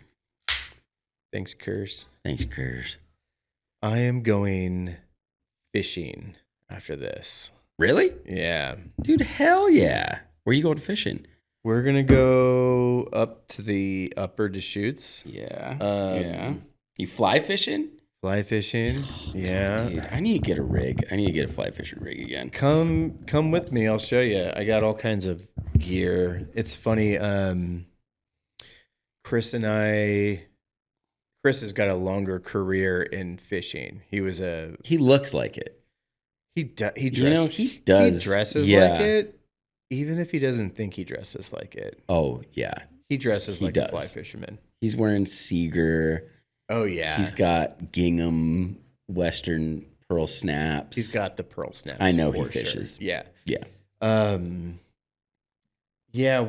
Speaker 2: Thanks, Kurs.
Speaker 1: Thanks, Kurs.
Speaker 2: I am going fishing after this.
Speaker 1: Really?
Speaker 2: Yeah.
Speaker 1: Dude, hell yeah. Where are you going fishing?
Speaker 2: We're going to go up to the upper Deschutes.
Speaker 1: Yeah.
Speaker 2: Yeah.
Speaker 1: You fly fishing?
Speaker 2: Fly fishing. Yeah.
Speaker 1: Dude, I need to get a rig. I need to get a fly fishing rig again.
Speaker 2: Come with me. I'll show you. I got all kinds of gear. It's funny. Chris has got a longer career in fishing. He
Speaker 1: looks like it.
Speaker 2: He does.
Speaker 1: He does.
Speaker 2: He dresses like it, even if he doesn't think he dresses like it.
Speaker 1: Oh, yeah.
Speaker 2: He dresses like a fly fisherman.
Speaker 1: He's wearing Seeger.
Speaker 2: Oh, yeah.
Speaker 1: He's got gingham Western pearl snaps.
Speaker 2: He's got the pearl snaps.
Speaker 1: I know he fishes.
Speaker 2: Sure. Yeah.
Speaker 1: Yeah.
Speaker 2: Yeah,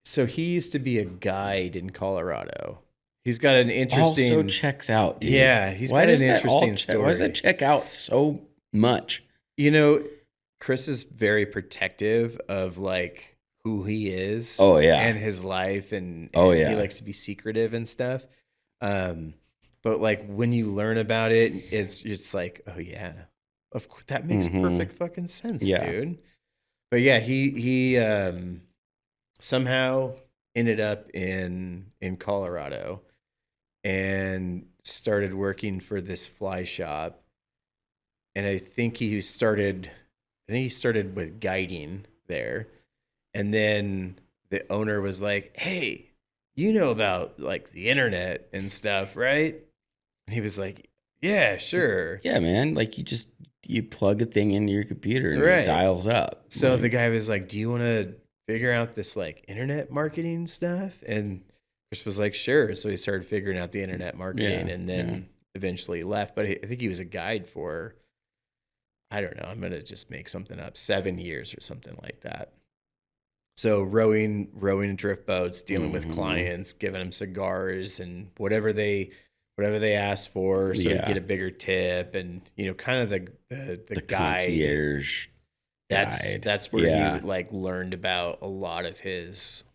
Speaker 2: so he used to be a guide in Colorado. He's got an interesting...
Speaker 1: Also checks out, dude.
Speaker 2: Yeah, he's got an interesting story.
Speaker 1: Why does that check out so much?
Speaker 2: You know, Chris is very protective of like who he is.
Speaker 1: Oh, yeah.
Speaker 2: And his life. And
Speaker 1: oh, yeah.
Speaker 2: He likes to be secretive and stuff. But like when you learn about it, it's like, oh yeah, of course that makes perfect fucking sense, dude. But yeah, he somehow ended up in Colorado and started working for this fly shop. And I think he started with guiding there. And then the owner was like, "Hey, you know about like the internet and stuff, right?" And he was like, "Yeah, sure."
Speaker 1: Yeah, man. Like you plug a thing into your computer and
Speaker 2: Right.
Speaker 1: it dials up.
Speaker 2: So the guy was like, "Do you want to figure out this like internet marketing stuff?" And Chris was like, "Sure." So he started figuring out the internet marketing and then eventually left. But I think he was a guide for, I don't know, I'm going to just make something up, 7 years or something like that. So rowing drift boats, dealing with clients, giving them cigars and whatever they ask for, so to get a bigger tip, and kind of the guide.
Speaker 1: Concierge guide.
Speaker 2: That's where he like learned about a lot of his,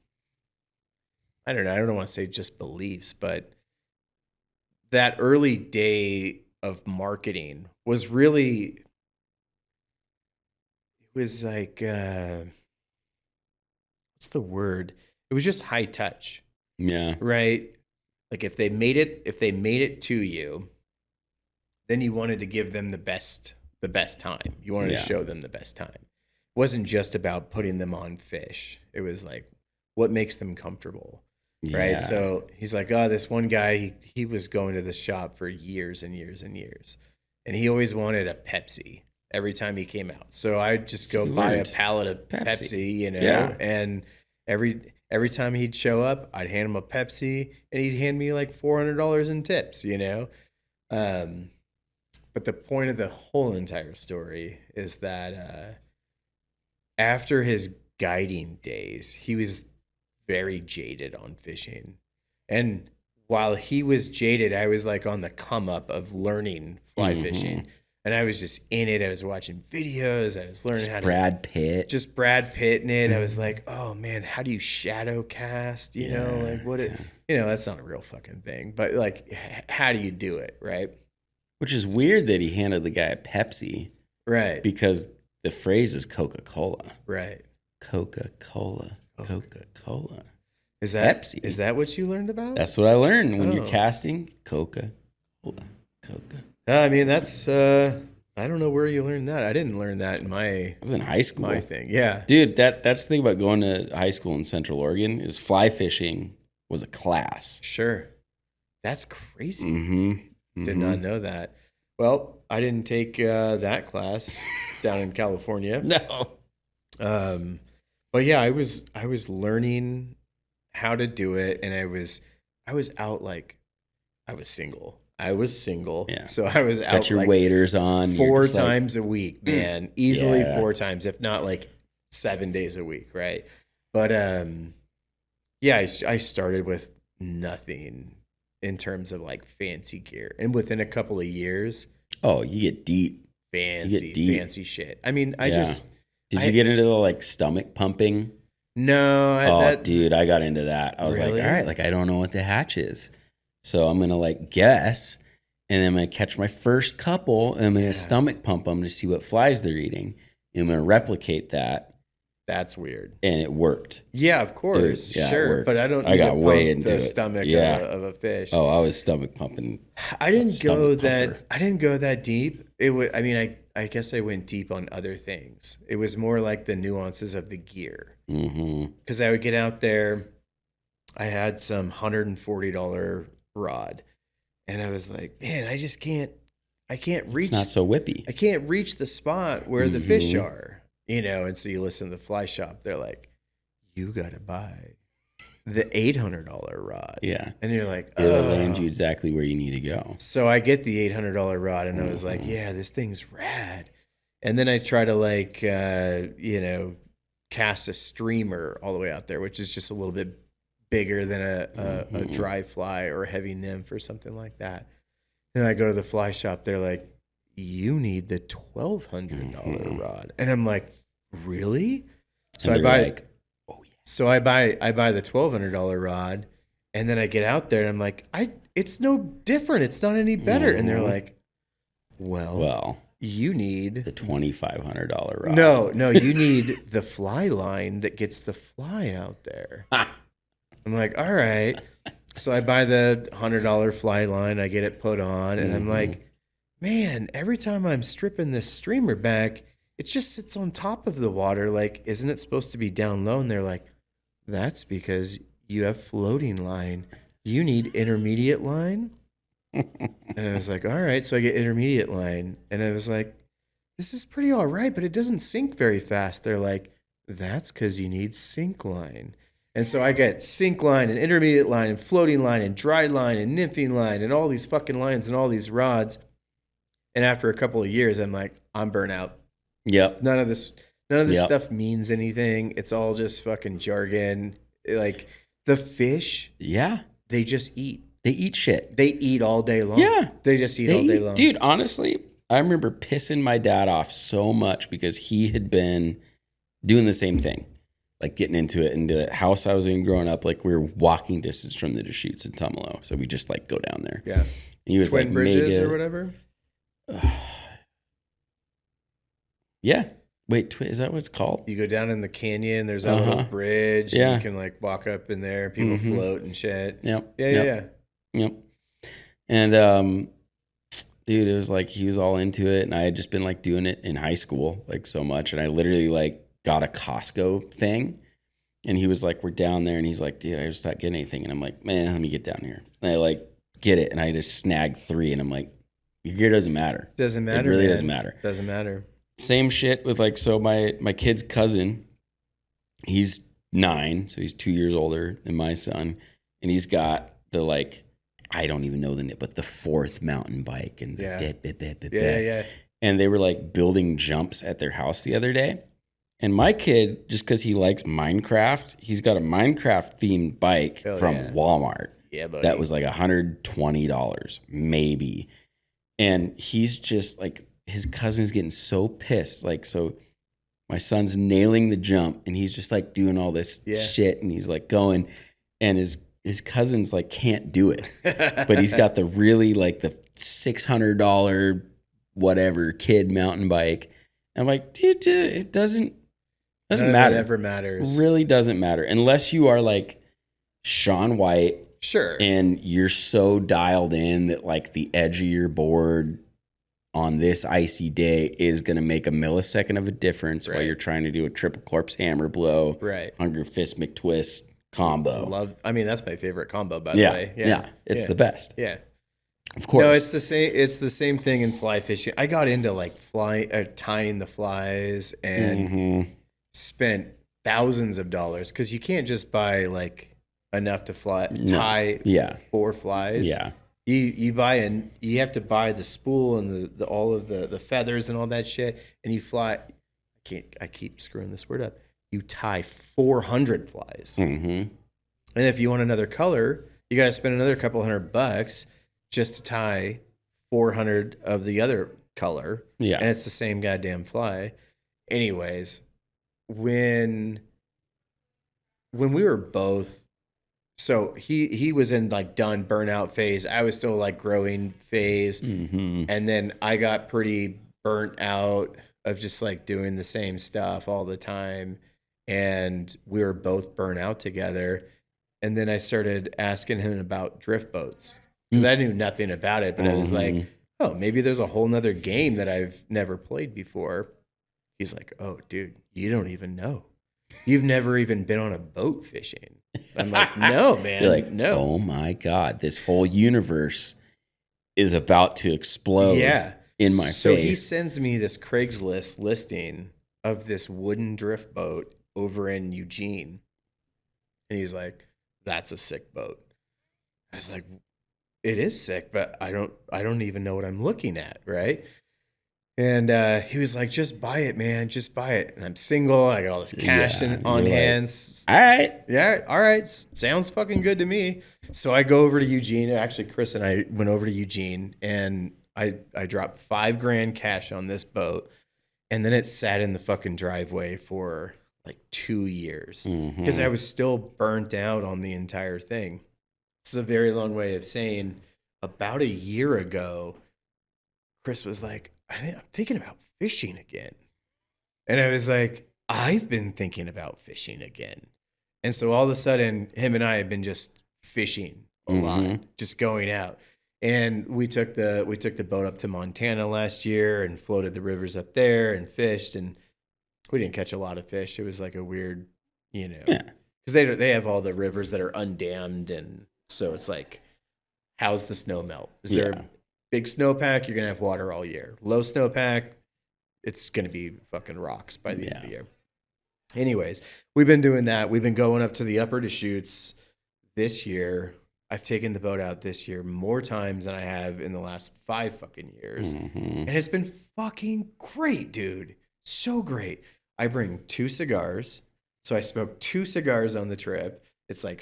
Speaker 2: I don't want to say just beliefs, but that early day of marketing was really, it was like what's the word? It was just high touch.
Speaker 1: Yeah.
Speaker 2: Right? Like if they made it to you, then you wanted to give them the best time. You wanted to show them the best time. It wasn't just about putting them on fish. It was like what makes them comfortable.
Speaker 1: Yeah.
Speaker 2: Right? So he's like, "Oh, this one guy, he was going to the shop for years and years and years. And he always wanted a Pepsi every time he came out. So I'd just go buy a pallet of Pepsi, and every time he'd show up, I'd hand him a Pepsi and he'd hand me like $400 in tips, But the point of the whole entire story is that after his guiding days, he was very jaded on fishing. And while he was jaded, I was like on the come up of learning fly fishing. And I was just in it. I was watching videos. I was learning how to
Speaker 1: Brad Pitt.
Speaker 2: Just Brad Pitt in it. I was like, oh man, how do you shadow cast? That's not a real fucking thing. But like, how do you do it, right?
Speaker 1: Which is weird that he handed the guy a Pepsi.
Speaker 2: Right.
Speaker 1: Because the phrase is Coca-Cola.
Speaker 2: Right.
Speaker 1: Coca-Cola. Coca-Cola.
Speaker 2: Is that
Speaker 1: Pepsi?
Speaker 2: Is that what you learned about?
Speaker 1: That's what I learned when you're casting. Coca-Cola. Coca.
Speaker 2: I mean, that's I don't know where you learned that. I didn't learn that in
Speaker 1: I was in high school.
Speaker 2: My thing. Yeah.
Speaker 1: Dude, that's the thing about going to high school in Central Oregon is fly fishing was a class.
Speaker 2: Sure. That's crazy. Did not know that. Well, I didn't take that class down in California.
Speaker 1: No.
Speaker 2: But yeah, I was learning how to do it, and I was out like I was single. I was single.
Speaker 1: Yeah.
Speaker 2: So I was
Speaker 1: Got
Speaker 2: out
Speaker 1: your
Speaker 2: like
Speaker 1: waders on. You're
Speaker 2: 4
Speaker 1: just like,
Speaker 2: times a week, man. Easily
Speaker 1: Yeah.
Speaker 2: 4 times, if not like 7 days a week, right? But yeah, I started with nothing in terms of like fancy gear. And within a couple of years,
Speaker 1: oh, you get deep.
Speaker 2: fancy shit. I mean,
Speaker 1: Yeah. Did you get into the like stomach pumping?
Speaker 2: no,
Speaker 1: Dude, I got into that. I was
Speaker 2: Really?
Speaker 1: like, all right, like I don't know what the hatch is. So I'm gonna like guess, and then I'm gonna catch my first couple, and I'm gonna stomach pump them to see what flies they're eating. And I'm gonna replicate that.
Speaker 2: That's weird.
Speaker 1: And it worked.
Speaker 2: Yeah, of course.
Speaker 1: Dude, yeah, it
Speaker 2: sure.
Speaker 1: worked.
Speaker 2: But I don't
Speaker 1: I
Speaker 2: need
Speaker 1: got
Speaker 2: to
Speaker 1: way
Speaker 2: pump
Speaker 1: into
Speaker 2: the
Speaker 1: it.
Speaker 2: stomach
Speaker 1: Yeah.
Speaker 2: of a fish.
Speaker 1: Oh, I was stomach pumping.
Speaker 2: I didn't go
Speaker 1: stomach
Speaker 2: that
Speaker 1: pumper.
Speaker 2: I didn't go that deep. It was I mean, I guess I went deep on other things. It was more like the nuances of the gear.
Speaker 1: Mm-hmm.
Speaker 2: Because I would get out there, I had some $140 rod, and I was like, man, I can't reach
Speaker 1: It's not so whippy.
Speaker 2: I can't reach the spot where the fish
Speaker 1: Mhm.
Speaker 2: are, you know. And so you listen to the fly shop, they're like, you gotta buy the $800 rod.
Speaker 1: Yeah.
Speaker 2: And you're like,
Speaker 1: It'll
Speaker 2: oh.
Speaker 1: land you exactly where you need to go.
Speaker 2: So I get the $800 rod, and I was like, yeah, this thing's rad. And then I try to like, you know, cast a streamer all the way out there, which is just a little bit bigger than a dry fly or a heavy nymph or something like that. And I go to the fly shop, they're like, you need the $1,200 rod. And I'm like, really? So
Speaker 1: And
Speaker 2: I
Speaker 1: they're
Speaker 2: buy
Speaker 1: like, oh yeah.
Speaker 2: so I buy the $1,200 rod, and then I get out there and I'm like, it's no different. It's not any better. And they're like, well, you need
Speaker 1: the $2,500 rod.
Speaker 2: no, you need the fly line that gets the fly out there. I'm like, all right. So I buy the $100 fly line, I get it put on, and I'm like, man, every time I'm stripping this streamer back, it just sits on top of the water. Like, isn't it supposed to be down low? And they're like, that's because you have floating line. You need intermediate line. And I was like, all right. So I get intermediate line. And I was like, this is pretty all right, but it doesn't sink very fast. They're like, that's because you need sink line. And so I get sink line and intermediate line and floating line and dry line and nymphing line and all these fucking lines and all these rods. And after a couple of years, I'm like, I'm burnout.
Speaker 1: Yep.
Speaker 2: None of this stuff means anything. It's all just fucking jargon. Like the fish,
Speaker 1: Yeah.
Speaker 2: they just eat.
Speaker 1: They eat shit.
Speaker 2: They eat all day long.
Speaker 1: Yeah.
Speaker 2: They just eat all day long.
Speaker 1: Dude, honestly, I remember pissing my dad off so much because he had been doing the same thing, like getting into it. And the house I was in growing up, like we were walking distance from the Deschutes in Tumalo. So we just like go down there.
Speaker 2: Yeah.
Speaker 1: And he was
Speaker 2: Twin
Speaker 1: like
Speaker 2: Bridges
Speaker 1: mega,
Speaker 2: or whatever.
Speaker 1: Yeah. Wait, is that what it's called?
Speaker 2: You go down in the canyon, there's a little bridge.
Speaker 1: Yeah.
Speaker 2: And you can like walk up in there, people float and shit.
Speaker 1: Yep.
Speaker 2: Yeah.
Speaker 1: Yep. And dude, it was like he was all into it, and I had just been like doing it in high school like so much, and I literally like got a Costco thing, and he was like, we're down there, and he's like, dude, I just not getting anything, and I'm like, man, let me get down here, and I like get it, and I just snagged 3, and I'm like, your gear doesn't matter.
Speaker 2: Doesn't matter.
Speaker 1: It really
Speaker 2: man.
Speaker 1: doesn't matter.
Speaker 2: Doesn't matter.
Speaker 1: Same shit with like, so my kid's cousin, he's 9, so he's 2 years older than my son, and he's got the like, I don't even know the name, but the 4th mountain bike and the
Speaker 2: Yeah.
Speaker 1: And they were like building jumps at their house the other day. And my kid, just because he likes Minecraft, he's got a Minecraft themed bike from Walmart.
Speaker 2: Yeah, buddy.
Speaker 1: That was like $120, maybe. And he's just like, his cousin's getting so pissed. Like, so my son's nailing the jump and he's just like doing all this shit and he's like going, and his cousins like can't do it, but he's got the really like the $600 whatever kid mountain bike. And I'm like, dude, it doesn't matter.
Speaker 2: It never matters.
Speaker 1: Really doesn't matter unless you are like Shaun White.
Speaker 2: Sure.
Speaker 1: And you're so dialed in that like the edge of your board on this icy day is going to make a millisecond of a difference while you're trying to do a triple corpse hammer blow, Hunger Fist McTwist combo.
Speaker 2: I mean, that's my favorite combo, by the way.
Speaker 1: Yeah. It's the best.
Speaker 2: Yeah.
Speaker 1: Of course.
Speaker 2: No, it's the same. It's the same thing in fly fishing. I got into like tying the flies and spent thousands of dollars because you can't just buy like enough to tie 4 flies.
Speaker 1: Yeah.
Speaker 2: You you have to buy the spool and the all of the feathers and all that shit, and you fly. I keep screwing this word up. You tie 400 flies,
Speaker 1: Mm-hmm.
Speaker 2: and if you want another color, you got to spend another couple $100 just to tie 400 of the other color.
Speaker 1: Yeah.
Speaker 2: And it's the same goddamn fly. Anyways, when we were both, so he was in like done burnout phase. I was still like growing phase.
Speaker 1: Mm-hmm.
Speaker 2: And then I got pretty burnt out of just like doing the same stuff all the time. And we were both burnt out together. And then I started asking him about drift boats because I knew nothing about it, but I was like, oh, maybe there's a whole nother game that I've never played before. He's like, oh, dude, you don't even know. You've never even been on a boat fishing. I'm like, no, man.
Speaker 1: You're like,
Speaker 2: no.
Speaker 1: oh my God, this whole universe is about to explode in my face.
Speaker 2: So he sends me this Craigslist listing of this wooden drift boat over in Eugene. And he's like, that's a sick boat. I was like, it is sick, but I don't even know what I'm looking at, right? And he was like, just buy it, man. Just buy it. And I'm single. I got all this cash on hands.
Speaker 1: All right.
Speaker 2: Yeah, all right. Sounds fucking good to me. So I go over to Eugene. Actually, Chris and I went over to Eugene, and I dropped $5,000 cash on this boat. And then it sat in the fucking driveway for like 2 years because I was still burnt out on the entire thing. It's a very long way of saying about a year ago, Chris was like, I'm thinking about fishing again. And I was like, I've been thinking about fishing again. And so all of a sudden, him and I have been just fishing a lot, just going out. And we took the boat up to Montana last year and floated the rivers up there and fished. And we didn't catch a lot of fish. It was like a weird, because they have all the rivers that are undammed. And so it's like, how's the snow melt? Is there a big snowpack? You're going to have water all year. Low snowpack, it's going to be fucking rocks by the end of the year. Anyways, we've been doing that. We've been going up to the upper Deschutes this year. I've taken the boat out this year more times than I have in the last 5 fucking years. And it's been fucking great, dude. So great. I bring 2 cigars. So I smoked 2 cigars on the trip. It's like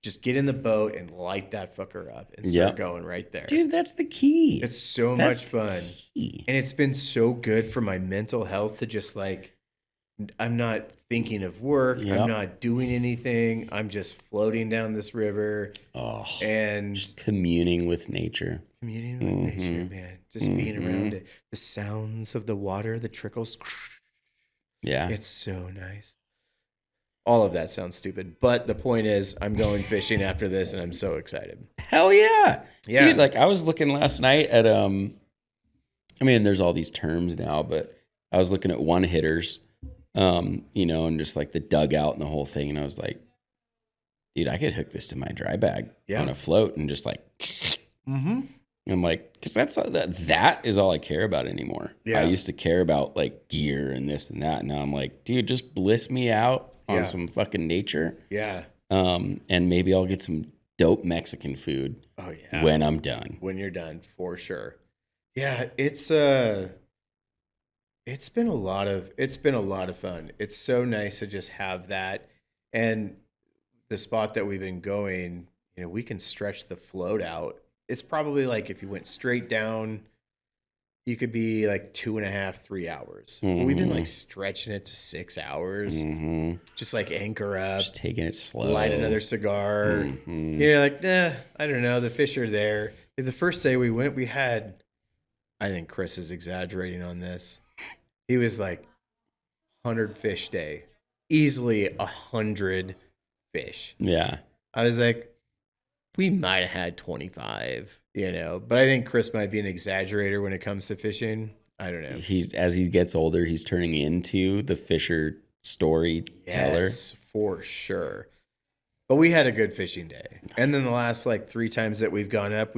Speaker 2: just get in the boat and light that fucker up and start going right there.
Speaker 1: Dude, that's the key.
Speaker 2: It's so much fun. And it's been so good for my mental health to just like, I'm not thinking of work. I'm not doing anything. I'm just floating down this river and
Speaker 1: just communing with nature.
Speaker 2: Communing with nature, man. Just being around it. The sounds of the water, the trickles.
Speaker 1: Yeah.
Speaker 2: It's so nice. All of that sounds stupid, but the point is I'm going fishing after this and I'm so excited.
Speaker 1: Hell yeah.
Speaker 2: Yeah.
Speaker 1: Dude, like I was looking last night at I mean, there's all these terms now, but I was looking at one hitters, and just like the dugout and the whole thing, and I was like, dude, I could hook this to my dry bag on a float and just like I'm like, because that is all I care about anymore. Yeah. I used to care about like gear and this and that. Now I'm like, dude, just bliss me out on some fucking nature. Yeah. And maybe I'll get some dope Mexican food. Oh yeah. When I'm done.
Speaker 2: When you're done, for sure. Yeah, it's been a lot of fun. It's so nice to just have that. And the spot that we've been going, we can stretch the float out. It's probably like if you went straight down, you could be like 2.5, 3 hours. We've been like stretching it to 6 hours. Just like anchor up.
Speaker 1: Just taking it slow.
Speaker 2: Light another cigar. You're like, I don't know. The fish are there. The first day we went, we had, I think Chris is exaggerating on this. He was like 100 fish day. Easily 100 fish. Yeah. I was like, we might have had 25, but I think Chris might be an exaggerator when it comes to fishing. I don't know.
Speaker 1: As he gets older, he's turning into the fisher storyteller.
Speaker 2: Yes, for sure. But we had a good fishing day. And then the last like 3 times that we've gone up,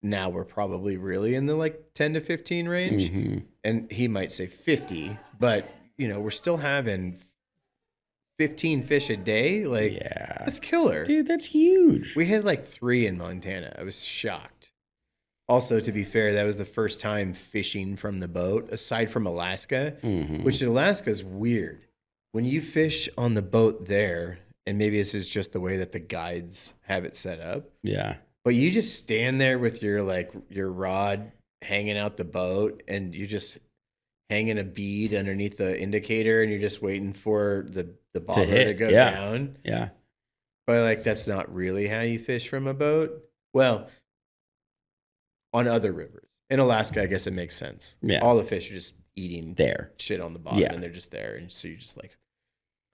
Speaker 2: now we're probably really in the like 10 to 15 range. And he might say 50, but we're still having 15 fish a day. Like,
Speaker 1: Yeah.
Speaker 2: that's killer.
Speaker 1: Dude, that's huge.
Speaker 2: We had like 3 in Montana. I was shocked. Also, to be fair, that was the first time fishing from the boat, aside from Alaska, which in Alaska is weird. When you fish on the boat there, and maybe this is just the way that the guides have it set up.
Speaker 1: Yeah.
Speaker 2: But you just stand there with your rod hanging out the boat, and you just hanging a bead underneath the indicator, and you're just waiting for the bobber to go down.
Speaker 1: Yeah.
Speaker 2: But like, that's not really how you fish from a boat. Well, on other rivers. In Alaska, I guess it makes sense.
Speaker 1: Yeah.
Speaker 2: All the fish are just eating
Speaker 1: there
Speaker 2: shit on the bottom, and they're just there. And so you just like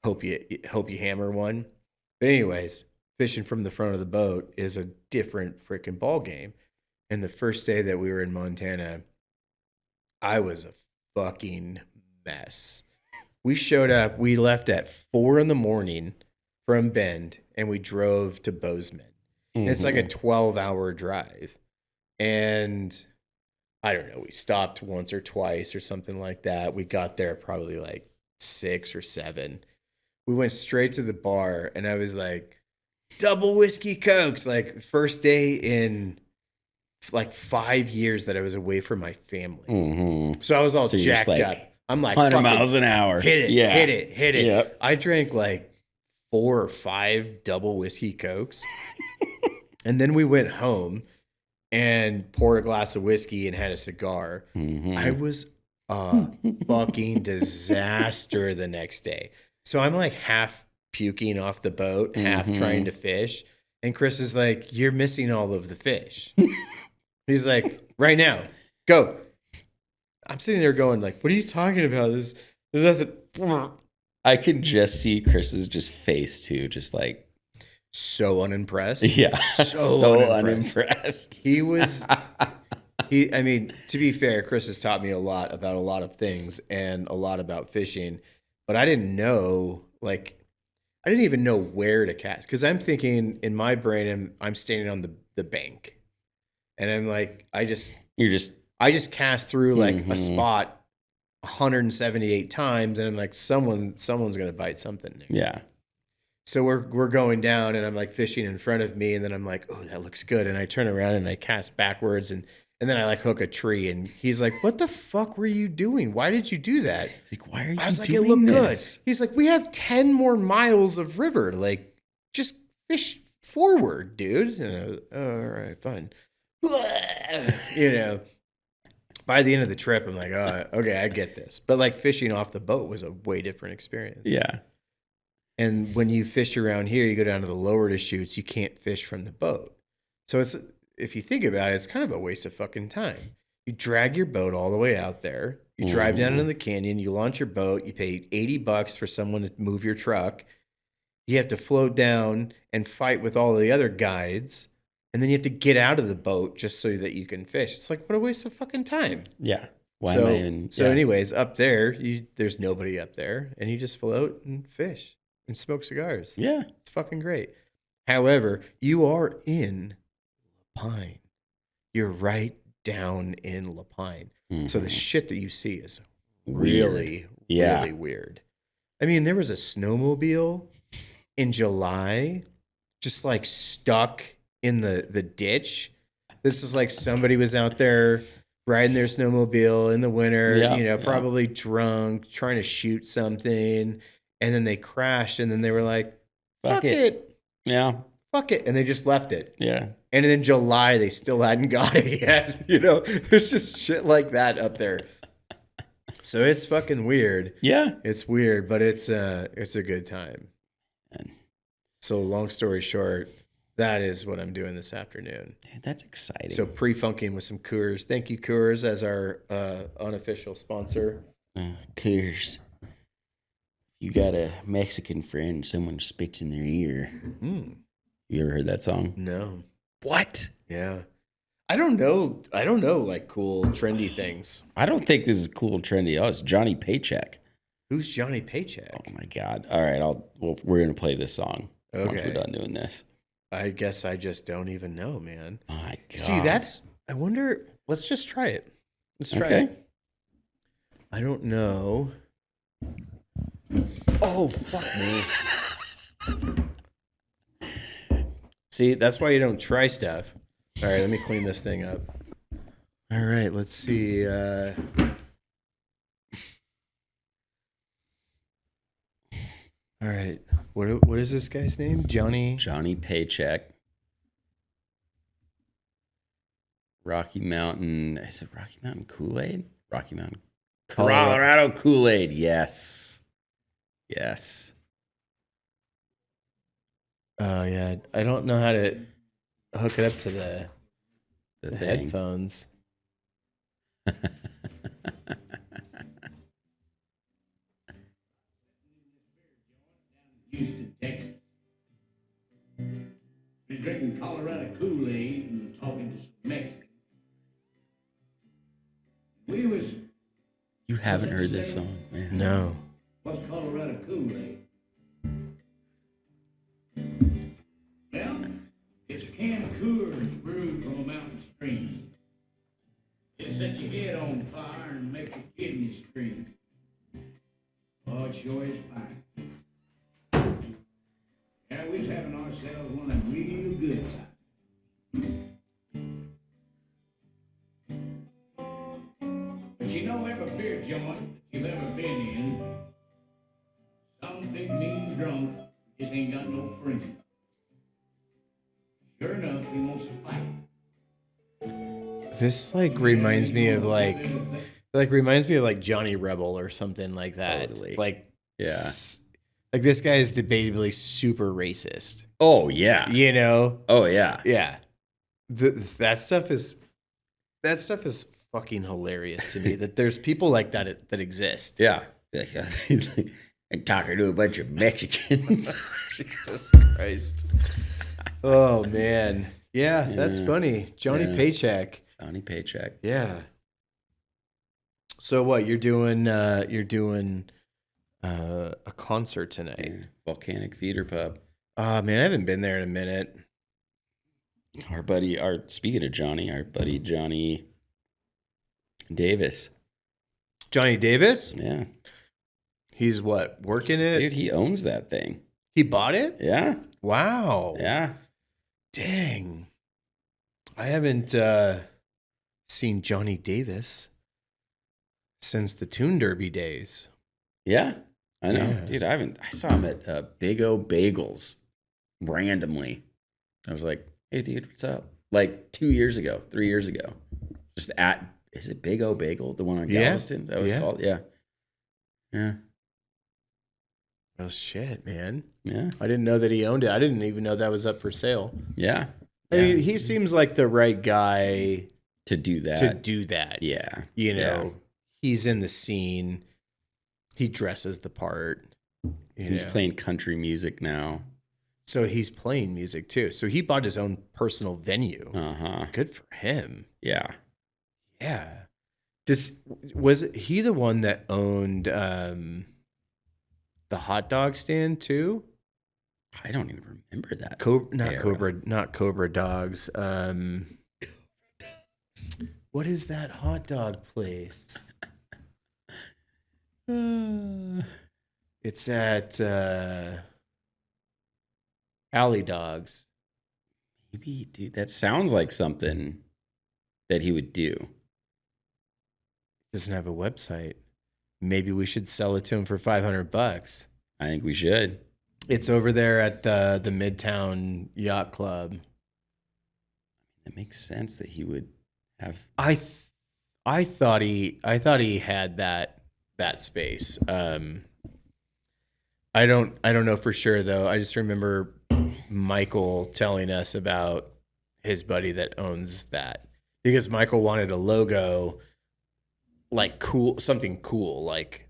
Speaker 2: hope you hammer one. But anyways, fishing from the front of the boat is a different freaking ball game. And the first day that we were in Montana, I was a fucking mess. We showed up, we left at 4 a.m. from Bend, and we drove to Bozeman. And it's like a 12-hour drive. And I don't know, we stopped once or twice or something like that. We got there probably like 6 or 7. We went straight to the bar, and I was like, double whiskey Cokes. Like, first day in like 5 years that I was away from my family. So I was all jacked up. I'm like,
Speaker 1: 100 miles an hour.
Speaker 2: Hit it, hit it, hit it.
Speaker 1: Yep.
Speaker 2: I drank like 4 or 5 double whiskey Cokes. And then we went home and poured a glass of whiskey and had a cigar. I was a fucking disaster the next day. So I'm like half puking off the boat, half trying to fish. And Chris is like, you're missing all of the fish. He's like, right now, go. I'm sitting there going like, what are you talking about? There's nothing.
Speaker 1: I can just see Chris's just face too, just like
Speaker 2: so unimpressed.
Speaker 1: Yeah,
Speaker 2: so
Speaker 1: unimpressed.
Speaker 2: He was. I mean, to be fair, Chris has taught me a lot about a lot of things and a lot about fishing, but I didn't know, like, I didn't even know where to cast, because I'm thinking in my brain, I'm standing on the bank, and I'm like, I just cast through like a spot 178 times, and I'm like, someone's gonna bite something new.
Speaker 1: Yeah.
Speaker 2: So we're going down, and I'm like fishing in front of me, and then I'm like, oh, that looks good, and I turn around and I cast backwards, and then I like hook a tree, and he's like, what the fuck were you doing? Why did you do that?
Speaker 1: He's like, why are you
Speaker 2: I was like,
Speaker 1: doing
Speaker 2: it looked
Speaker 1: this?
Speaker 2: good. He's like, we have 10 more miles of river. Like, just fish forward, dude. And I was, oh, all right, fine. You know, by the end of the trip, I'm like, oh, okay, I get this. But like fishing off the boat was a way different experience.
Speaker 1: Yeah.
Speaker 2: And when you fish around here, you go down to the lower Deschutes, you can't fish from the boat. So it's, if you think about it, it's kind of a waste of fucking time. You drag your boat all the way out there. You drive down into the canyon. You launch your boat. You pay $80 for someone to move your truck. You have to float down and fight with all the other guides. And then you have to get out of the boat just so that you can fish. It's like, what a waste of fucking time.
Speaker 1: Yeah. Why am I even?
Speaker 2: So anyways, up there, there's nobody up there. And you just float and fish and smoke cigars.
Speaker 1: Yeah.
Speaker 2: It's fucking great. However, you are in Lapine. You're right down in Lapine. So the shit that you see is really weird. I mean, there was a snowmobile in July just like stuck in the ditch. This is like somebody was out there riding their snowmobile in the winter, probably drunk, trying to shoot something. And then they crashed, and then they were like, fuck it.
Speaker 1: Yeah.
Speaker 2: Fuck it. And they just left it.
Speaker 1: Yeah.
Speaker 2: And in July, they still hadn't got it yet. You know, there's just shit like that up there. So it's fucking weird.
Speaker 1: Yeah.
Speaker 2: It's weird, but it's a good time. So long story short, that is what I'm doing this afternoon.
Speaker 1: Dude, that's exciting.
Speaker 2: So pre-funking with some Coors. Thank you, Coors, as our unofficial sponsor.
Speaker 1: Coors. You got a Mexican friend, someone spits in their ear. You ever heard that song?
Speaker 2: No.
Speaker 1: What?
Speaker 2: Yeah. I don't know like cool trendy things.
Speaker 1: I don't think this is cool trendy. Oh, it's Johnny Paycheck.
Speaker 2: Who's Johnny Paycheck?
Speaker 1: Oh my God. All right, we're gonna play this song once we're
Speaker 2: Okay.
Speaker 1: done doing this.
Speaker 2: I guess I just don't even know, man.
Speaker 1: Oh my God.
Speaker 2: See, I wonder, let's just try it. Let's try it. I don't know. Oh, fuck me. See, that's why you don't try stuff. All right, let me clean this thing up. All right, let's see. All right, what is this guy's name?
Speaker 1: Johnny Paycheck. Rocky Mountain. Is it Rocky Mountain Kool-Aid? Rocky Mountain. Colorado Kool-Aid. Yes. Yes.
Speaker 2: Oh, yeah. I don't know how to hook it up to the
Speaker 1: thing.
Speaker 2: headphones.
Speaker 3: Houston, Texas. He's drinking Colorado Kool-Aid and talking to some Mexicans. We was.
Speaker 1: You haven't heard this song, man.
Speaker 2: No.
Speaker 3: What's Colorado Kool-Aid? Well, it's a can of Coors brewed from a mountain stream. It set your head on fire and make your kidneys scream. Oh, it sure is fine. Yeah, we was having ourselves one of them real good times. But you know, every beer joint that you've ever been in, some big mean drunk just ain't got no friends. Sure enough, he wants to fight.
Speaker 2: This reminds me of Johnny Rebel or something like that.
Speaker 1: Totally.
Speaker 2: Yeah. Like this guy is debatably super racist.
Speaker 1: Oh yeah.
Speaker 2: You know?
Speaker 1: Oh yeah.
Speaker 2: Yeah. That stuff is fucking hilarious to me that there's people like that that exist.
Speaker 1: Yeah. I'm talking to a bunch of Mexicans.
Speaker 2: Jesus Christ. Oh man. Yeah, that's funny. Johnny Paycheck.
Speaker 1: Johnny Paycheck.
Speaker 2: Yeah. So what, you're doing a concert tonight.
Speaker 1: Yeah. Volcanic Theater Pub.
Speaker 2: Man, I haven't been there in a minute.
Speaker 1: Speaking of Johnny, our buddy Johnny Davis.
Speaker 2: Johnny Davis?
Speaker 1: Yeah.
Speaker 2: He's what, working it?
Speaker 1: Dude, he owns that thing.
Speaker 2: He bought it?
Speaker 1: Yeah.
Speaker 2: Wow.
Speaker 1: Yeah.
Speaker 2: Dang. I haven't seen Johnny Davis since the Toon Derby days.
Speaker 1: Yeah. I know.
Speaker 2: Yeah.
Speaker 1: Dude, I saw him at Big O Bagels randomly. I was like, hey, dude, what's up? Like 3 years ago. Just is it Big O Bagel? The one on Galveston? That was called? Yeah. Yeah.
Speaker 2: Oh, shit, man.
Speaker 1: Yeah.
Speaker 2: I didn't know that he owned it. I didn't even know that was up for sale.
Speaker 1: Yeah.
Speaker 2: I mean, he seems like the right guy
Speaker 1: to do that.
Speaker 2: Yeah.
Speaker 1: Yeah.
Speaker 2: You know, he's in the scene. He dresses the part.
Speaker 1: He's playing country music now.
Speaker 2: So he's playing music too. So he bought his own personal venue.
Speaker 1: Uh-huh.
Speaker 2: Good for him.
Speaker 1: Yeah.
Speaker 2: Yeah. Was he the one that owned the hot dog stand too?
Speaker 1: I don't even remember that.
Speaker 2: Not Cobra Dogs. What is that hot dog place? It's at Alley Dogs.
Speaker 1: Maybe, dude, that sounds like something that he would do.
Speaker 2: Doesn't have a website. Maybe we should sell it to him for $500.
Speaker 1: I think we should.
Speaker 2: It's over there at the Midtown Yacht Club.
Speaker 1: It makes sense that he would have.
Speaker 2: I thought he had that space. I don't know for sure though. I just remember Michael telling us about his buddy that owns that, because Michael wanted a logo like something cool like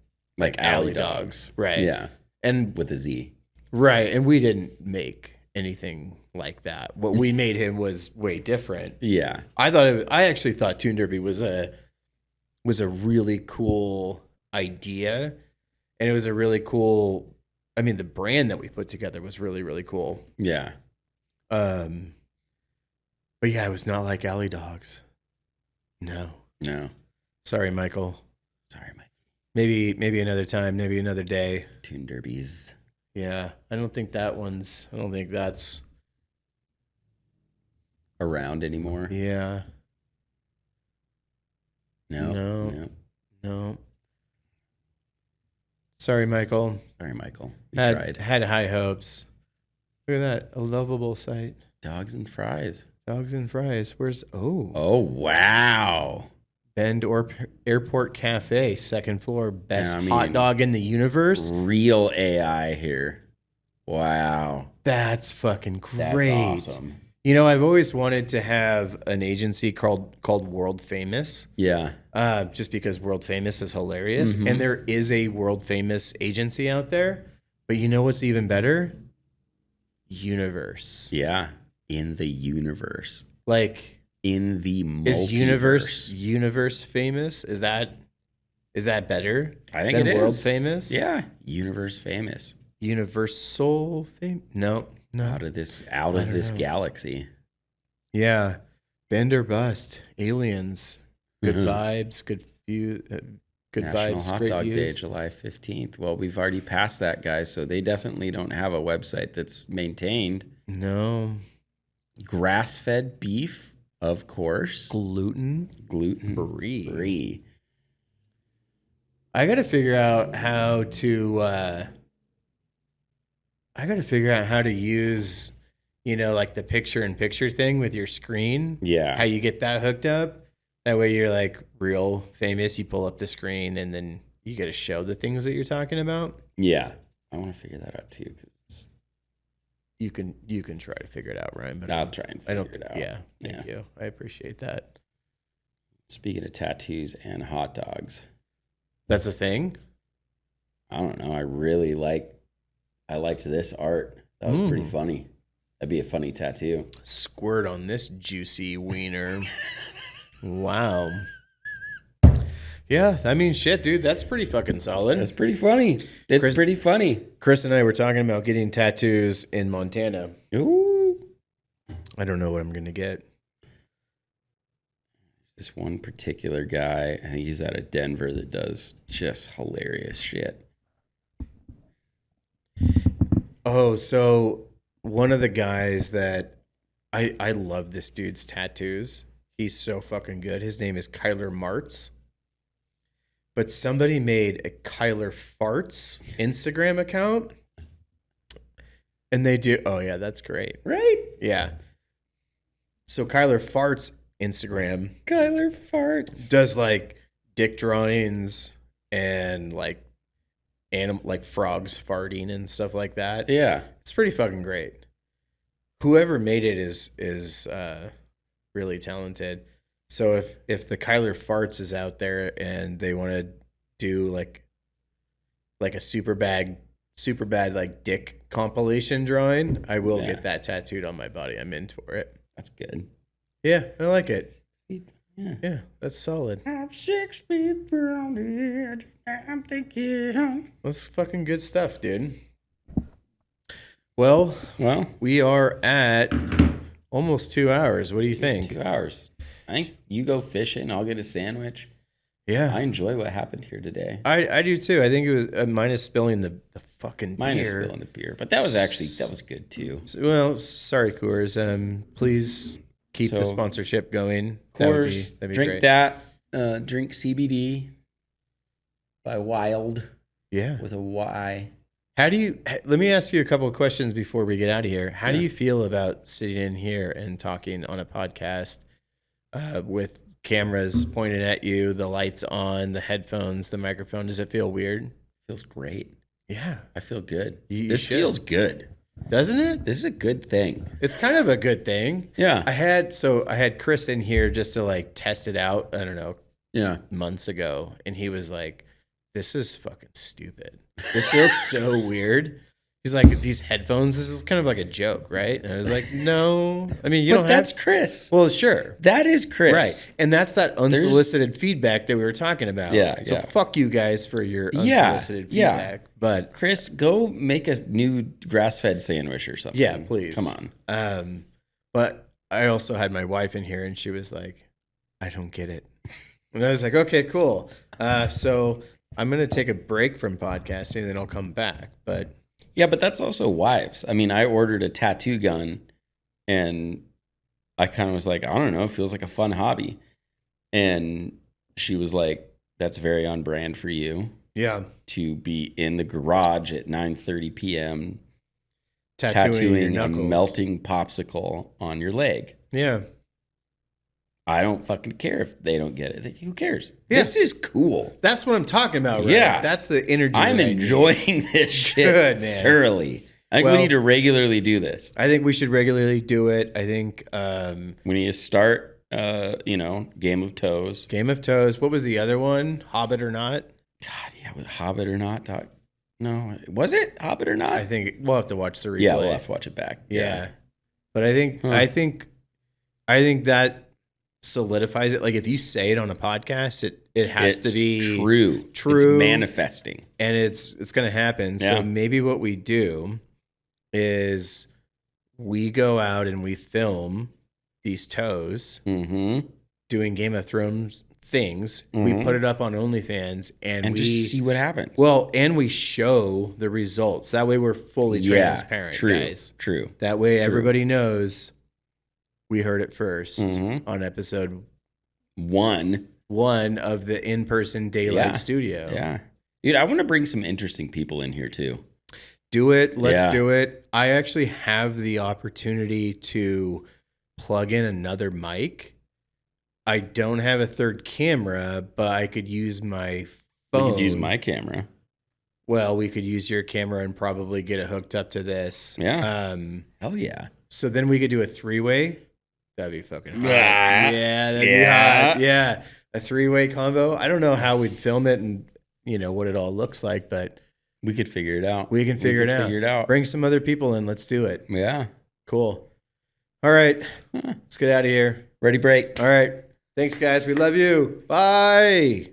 Speaker 1: Alley Dogs.
Speaker 2: right?
Speaker 1: Yeah.
Speaker 2: And
Speaker 1: with a Z.
Speaker 2: Right, and we didn't make anything like that. What we made him was way different.
Speaker 1: Yeah.
Speaker 2: I actually thought Toon Derby was a really cool idea, and it was a really cool. I mean, the brand that we put together was really, really cool.
Speaker 1: Yeah.
Speaker 2: But yeah, it was not like Alley Dogs. No.
Speaker 1: No.
Speaker 2: Sorry, Michael.
Speaker 1: Sorry, Mike.
Speaker 2: Maybe another time, maybe another day.
Speaker 1: Tune derbies.
Speaker 2: Yeah, I don't think that's.
Speaker 1: Around anymore?
Speaker 2: Yeah.
Speaker 1: No.
Speaker 2: No. Sorry, Michael.
Speaker 1: Sorry, Michael. We
Speaker 2: Had
Speaker 1: tried.
Speaker 2: had high hopes. Look at that, a lovable sight.
Speaker 1: Dogs and fries.
Speaker 2: Dogs and fries. Where's
Speaker 1: Oh, wow.
Speaker 2: Bend or Airport Cafe, second floor, best
Speaker 1: Yeah, I mean,
Speaker 2: hot dog in the universe?
Speaker 1: Real AI here. Wow.
Speaker 2: That's fucking
Speaker 1: That's
Speaker 2: great.
Speaker 1: awesome.
Speaker 2: You know, I've always wanted to have an agency called World Famous.
Speaker 1: Yeah.
Speaker 2: Just because World Famous is hilarious.
Speaker 1: Mhm.
Speaker 2: And there is a World Famous agency out there. But you know what's even better? Universe.
Speaker 1: Yeah. In the universe.
Speaker 2: Like,
Speaker 1: In the multiverse.
Speaker 2: is universe famous? Is that better?
Speaker 1: I think
Speaker 2: than
Speaker 1: it is.
Speaker 2: World Famous?
Speaker 1: Yeah. Universe famous.
Speaker 2: Universal fame? No.
Speaker 1: Out of this
Speaker 2: I don't know.
Speaker 1: galaxy.
Speaker 2: Yeah. Bend or bust. Aliens. Good
Speaker 1: Mhm.
Speaker 2: vibes. Good view. Good
Speaker 1: National
Speaker 2: vibes.
Speaker 1: Hot
Speaker 2: Great
Speaker 1: Dog Day,
Speaker 2: views.
Speaker 1: July 15th. Well, we've already passed that, guys, so they definitely don't have a website that's maintained.
Speaker 2: No.
Speaker 1: Grass-fed beef, of course.
Speaker 2: Gluten.
Speaker 1: Gluten-free.
Speaker 2: Free. I got to figure out how to. I got to figure out how to use, like the picture-in-picture thing with your screen.
Speaker 1: Yeah.
Speaker 2: How you get that hooked up. That way you're like real famous. You pull up the screen and then you got to show the things that you're talking about.
Speaker 1: Yeah. I want to figure that out too. Cause
Speaker 2: You can try to figure it out, Ryan. But
Speaker 1: I'll try and
Speaker 2: I don't.
Speaker 1: figure it out.
Speaker 2: Yeah. Thank you. I appreciate that.
Speaker 1: Speaking of tattoos and hot dogs,
Speaker 2: That's a thing.
Speaker 1: I don't know. I liked this art. That was pretty funny. That'd be a funny tattoo.
Speaker 2: Squirt on this juicy wiener. Wow. Yeah, I mean, shit, dude, that's pretty fucking solid.
Speaker 1: That's pretty funny. It's pretty funny.
Speaker 2: Chris and I were talking about getting tattoos in Montana.
Speaker 1: Ooh.
Speaker 2: I don't know what I'm gonna get.
Speaker 1: This one particular guy, I think he's out of Denver, that does just hilarious shit.
Speaker 2: Oh, so one of the guys that I love this dude's tattoos. He's so fucking good. His name is Kyler Martz. But somebody made a Kyler Farts Instagram account. And they do. Oh, yeah, that's great.
Speaker 1: Right?
Speaker 2: Yeah. So Kyler Farts Instagram
Speaker 1: Kyler farts.
Speaker 2: does like dick drawings and like frogs farting and stuff like that.
Speaker 1: Yeah.
Speaker 2: It's pretty fucking great. Whoever made it is really talented. So if the Kyler Farts is out there and they want to do like a super bad like dick compilation drawing, I will get that tattooed on my body. I'm in for it.
Speaker 1: That's good.
Speaker 2: Yeah, I like it.
Speaker 1: Yeah.
Speaker 2: Yeah, that's solid.
Speaker 1: I'm 6 feet from the edge. I'm thinking.
Speaker 2: That's fucking good stuff, dude. Well,
Speaker 1: Well,
Speaker 2: we are at almost 2 hours. What do you think?
Speaker 1: 2 hours. I think you go fishing. I'll get a sandwich.
Speaker 2: Yeah,
Speaker 1: I enjoy what happened here today.
Speaker 2: I do too. I think it was minus spilling the fucking
Speaker 1: Minus
Speaker 2: beer.
Speaker 1: spilling the beer, but that was good too.
Speaker 2: Well, sorry, Coors. Please keep the
Speaker 1: So,
Speaker 2: sponsorship going.
Speaker 1: Coors,
Speaker 2: That'd be
Speaker 1: drink
Speaker 2: great.
Speaker 1: that. Drink CBD by Wild
Speaker 2: Yeah.
Speaker 1: with a Y.
Speaker 2: How do you? Let me ask you a couple of questions before we get out of here. How do
Speaker 1: Yeah.
Speaker 2: you feel about sitting in here and talking on a podcast with cameras pointed at you, the lights on, the headphones, the microphone? Does it feel weird?
Speaker 1: Feels great.
Speaker 2: Yeah.
Speaker 1: I feel good.
Speaker 2: You
Speaker 1: This
Speaker 2: should.
Speaker 1: feels good.
Speaker 2: Doesn't it?
Speaker 1: This is a good thing.
Speaker 2: It's kind of a good thing.
Speaker 1: Yeah.
Speaker 2: I had Chris in here just to like test it out. I don't know,
Speaker 1: Yeah.
Speaker 2: months ago, and he was like, "This is fucking stupid. This feels so weird." He's like, "These headphones, this is kind of like a joke, right?" And I was like, "No, I mean, you
Speaker 1: But
Speaker 2: don't
Speaker 1: that's
Speaker 2: have."
Speaker 1: Chris.
Speaker 2: Well, sure,
Speaker 1: That is Chris.
Speaker 2: right, and that's that unsolicited feedback that we were talking about.
Speaker 1: Yeah,
Speaker 2: So
Speaker 1: yeah.
Speaker 2: fuck you guys for your
Speaker 1: Yeah,
Speaker 2: unsolicited
Speaker 1: yeah.
Speaker 2: feedback. But
Speaker 1: Chris, go make a new grass-fed sandwich or something.
Speaker 2: yeah, please,
Speaker 1: Come on.
Speaker 2: But I also had my wife in here, and she was like, "I don't get it," and I was like, "Okay, cool." So I'm going to take a break from podcasting and then I'll come back. But
Speaker 1: Yeah, but that's also wives. I mean, I ordered a tattoo gun and I kind of was like, I don't know, it feels like a fun hobby. And she was like, that's very on brand for you
Speaker 2: yeah,
Speaker 1: to be in the garage at 9:30 p.m.
Speaker 2: tattooing
Speaker 1: tattooing
Speaker 2: your
Speaker 1: a
Speaker 2: knuckles.
Speaker 1: melting popsicle on your leg.
Speaker 2: Yeah.
Speaker 1: I don't fucking care if they don't get it. Like, who cares?
Speaker 2: Yeah.
Speaker 1: This is cool.
Speaker 2: That's what I'm talking about, right?
Speaker 1: Yeah.
Speaker 2: That's the energy.
Speaker 1: I'm
Speaker 2: that I need.
Speaker 1: enjoying this shit
Speaker 2: Good, man.
Speaker 1: thoroughly. I think
Speaker 2: Well-
Speaker 1: we need to regularly do this.
Speaker 2: I think we should regularly do it. I think
Speaker 1: We need to start, Game of Toes.
Speaker 2: Game of Toes. What was the other one? Hobbit or Not?
Speaker 1: God, yeah, was Hobbit or Not? No, was it Hobbit or Not?
Speaker 2: I think we'll have to watch the replay.
Speaker 1: Yeah, we'll have to watch it back.
Speaker 2: Yeah. But I think
Speaker 1: Huh.
Speaker 2: I think that solidifies it. Like if you say it on a podcast, it has
Speaker 1: It's
Speaker 2: to be
Speaker 1: true.
Speaker 2: True.
Speaker 1: It's manifesting.
Speaker 2: and it's going to happen.
Speaker 1: Yeah.
Speaker 2: So maybe what we do is we go out and we film these toes
Speaker 1: Mm-hmm.
Speaker 2: doing Game of Thrones things.
Speaker 1: Mhm.
Speaker 2: We put it up on OnlyFans and we
Speaker 1: just see what happens.
Speaker 2: well, and we show the results. That way we're fully transparent,
Speaker 1: true,
Speaker 2: guys.
Speaker 1: true.
Speaker 2: That way
Speaker 1: True.
Speaker 2: everybody knows we heard it 1st
Speaker 1: Mhm.
Speaker 2: on episode
Speaker 1: One.
Speaker 2: 1 of the in-person Daylight
Speaker 1: Yeah.
Speaker 2: Studio.
Speaker 1: Yeah. Dude, I want to bring some interesting people in here too.
Speaker 2: Do it. Let's
Speaker 1: Yeah.
Speaker 2: do it. I actually have the opportunity to plug in another mic. I don't have a third camera, but I could use my phone.
Speaker 1: We could use my camera.
Speaker 2: Well, we could use your camera and probably get it hooked up to this.
Speaker 1: Yeah. Hell yeah.
Speaker 2: So then we could do a 3-way. That'd be fucking hot.
Speaker 1: Yeah.
Speaker 2: Yeah, that'd
Speaker 1: Yeah.
Speaker 2: be hot. Yeah. A 3-way combo. I don't know how we'd film it and what it all looks like, but
Speaker 1: We could figure it out.
Speaker 2: we can figure it out.
Speaker 1: Figure it out.
Speaker 2: Bring some other people in. Let's do it.
Speaker 1: Yeah.
Speaker 2: Cool. All right.
Speaker 1: Huh.
Speaker 2: Let's get out of here.
Speaker 1: Ready, break.
Speaker 2: All right. Thanks, guys. We love you. Bye.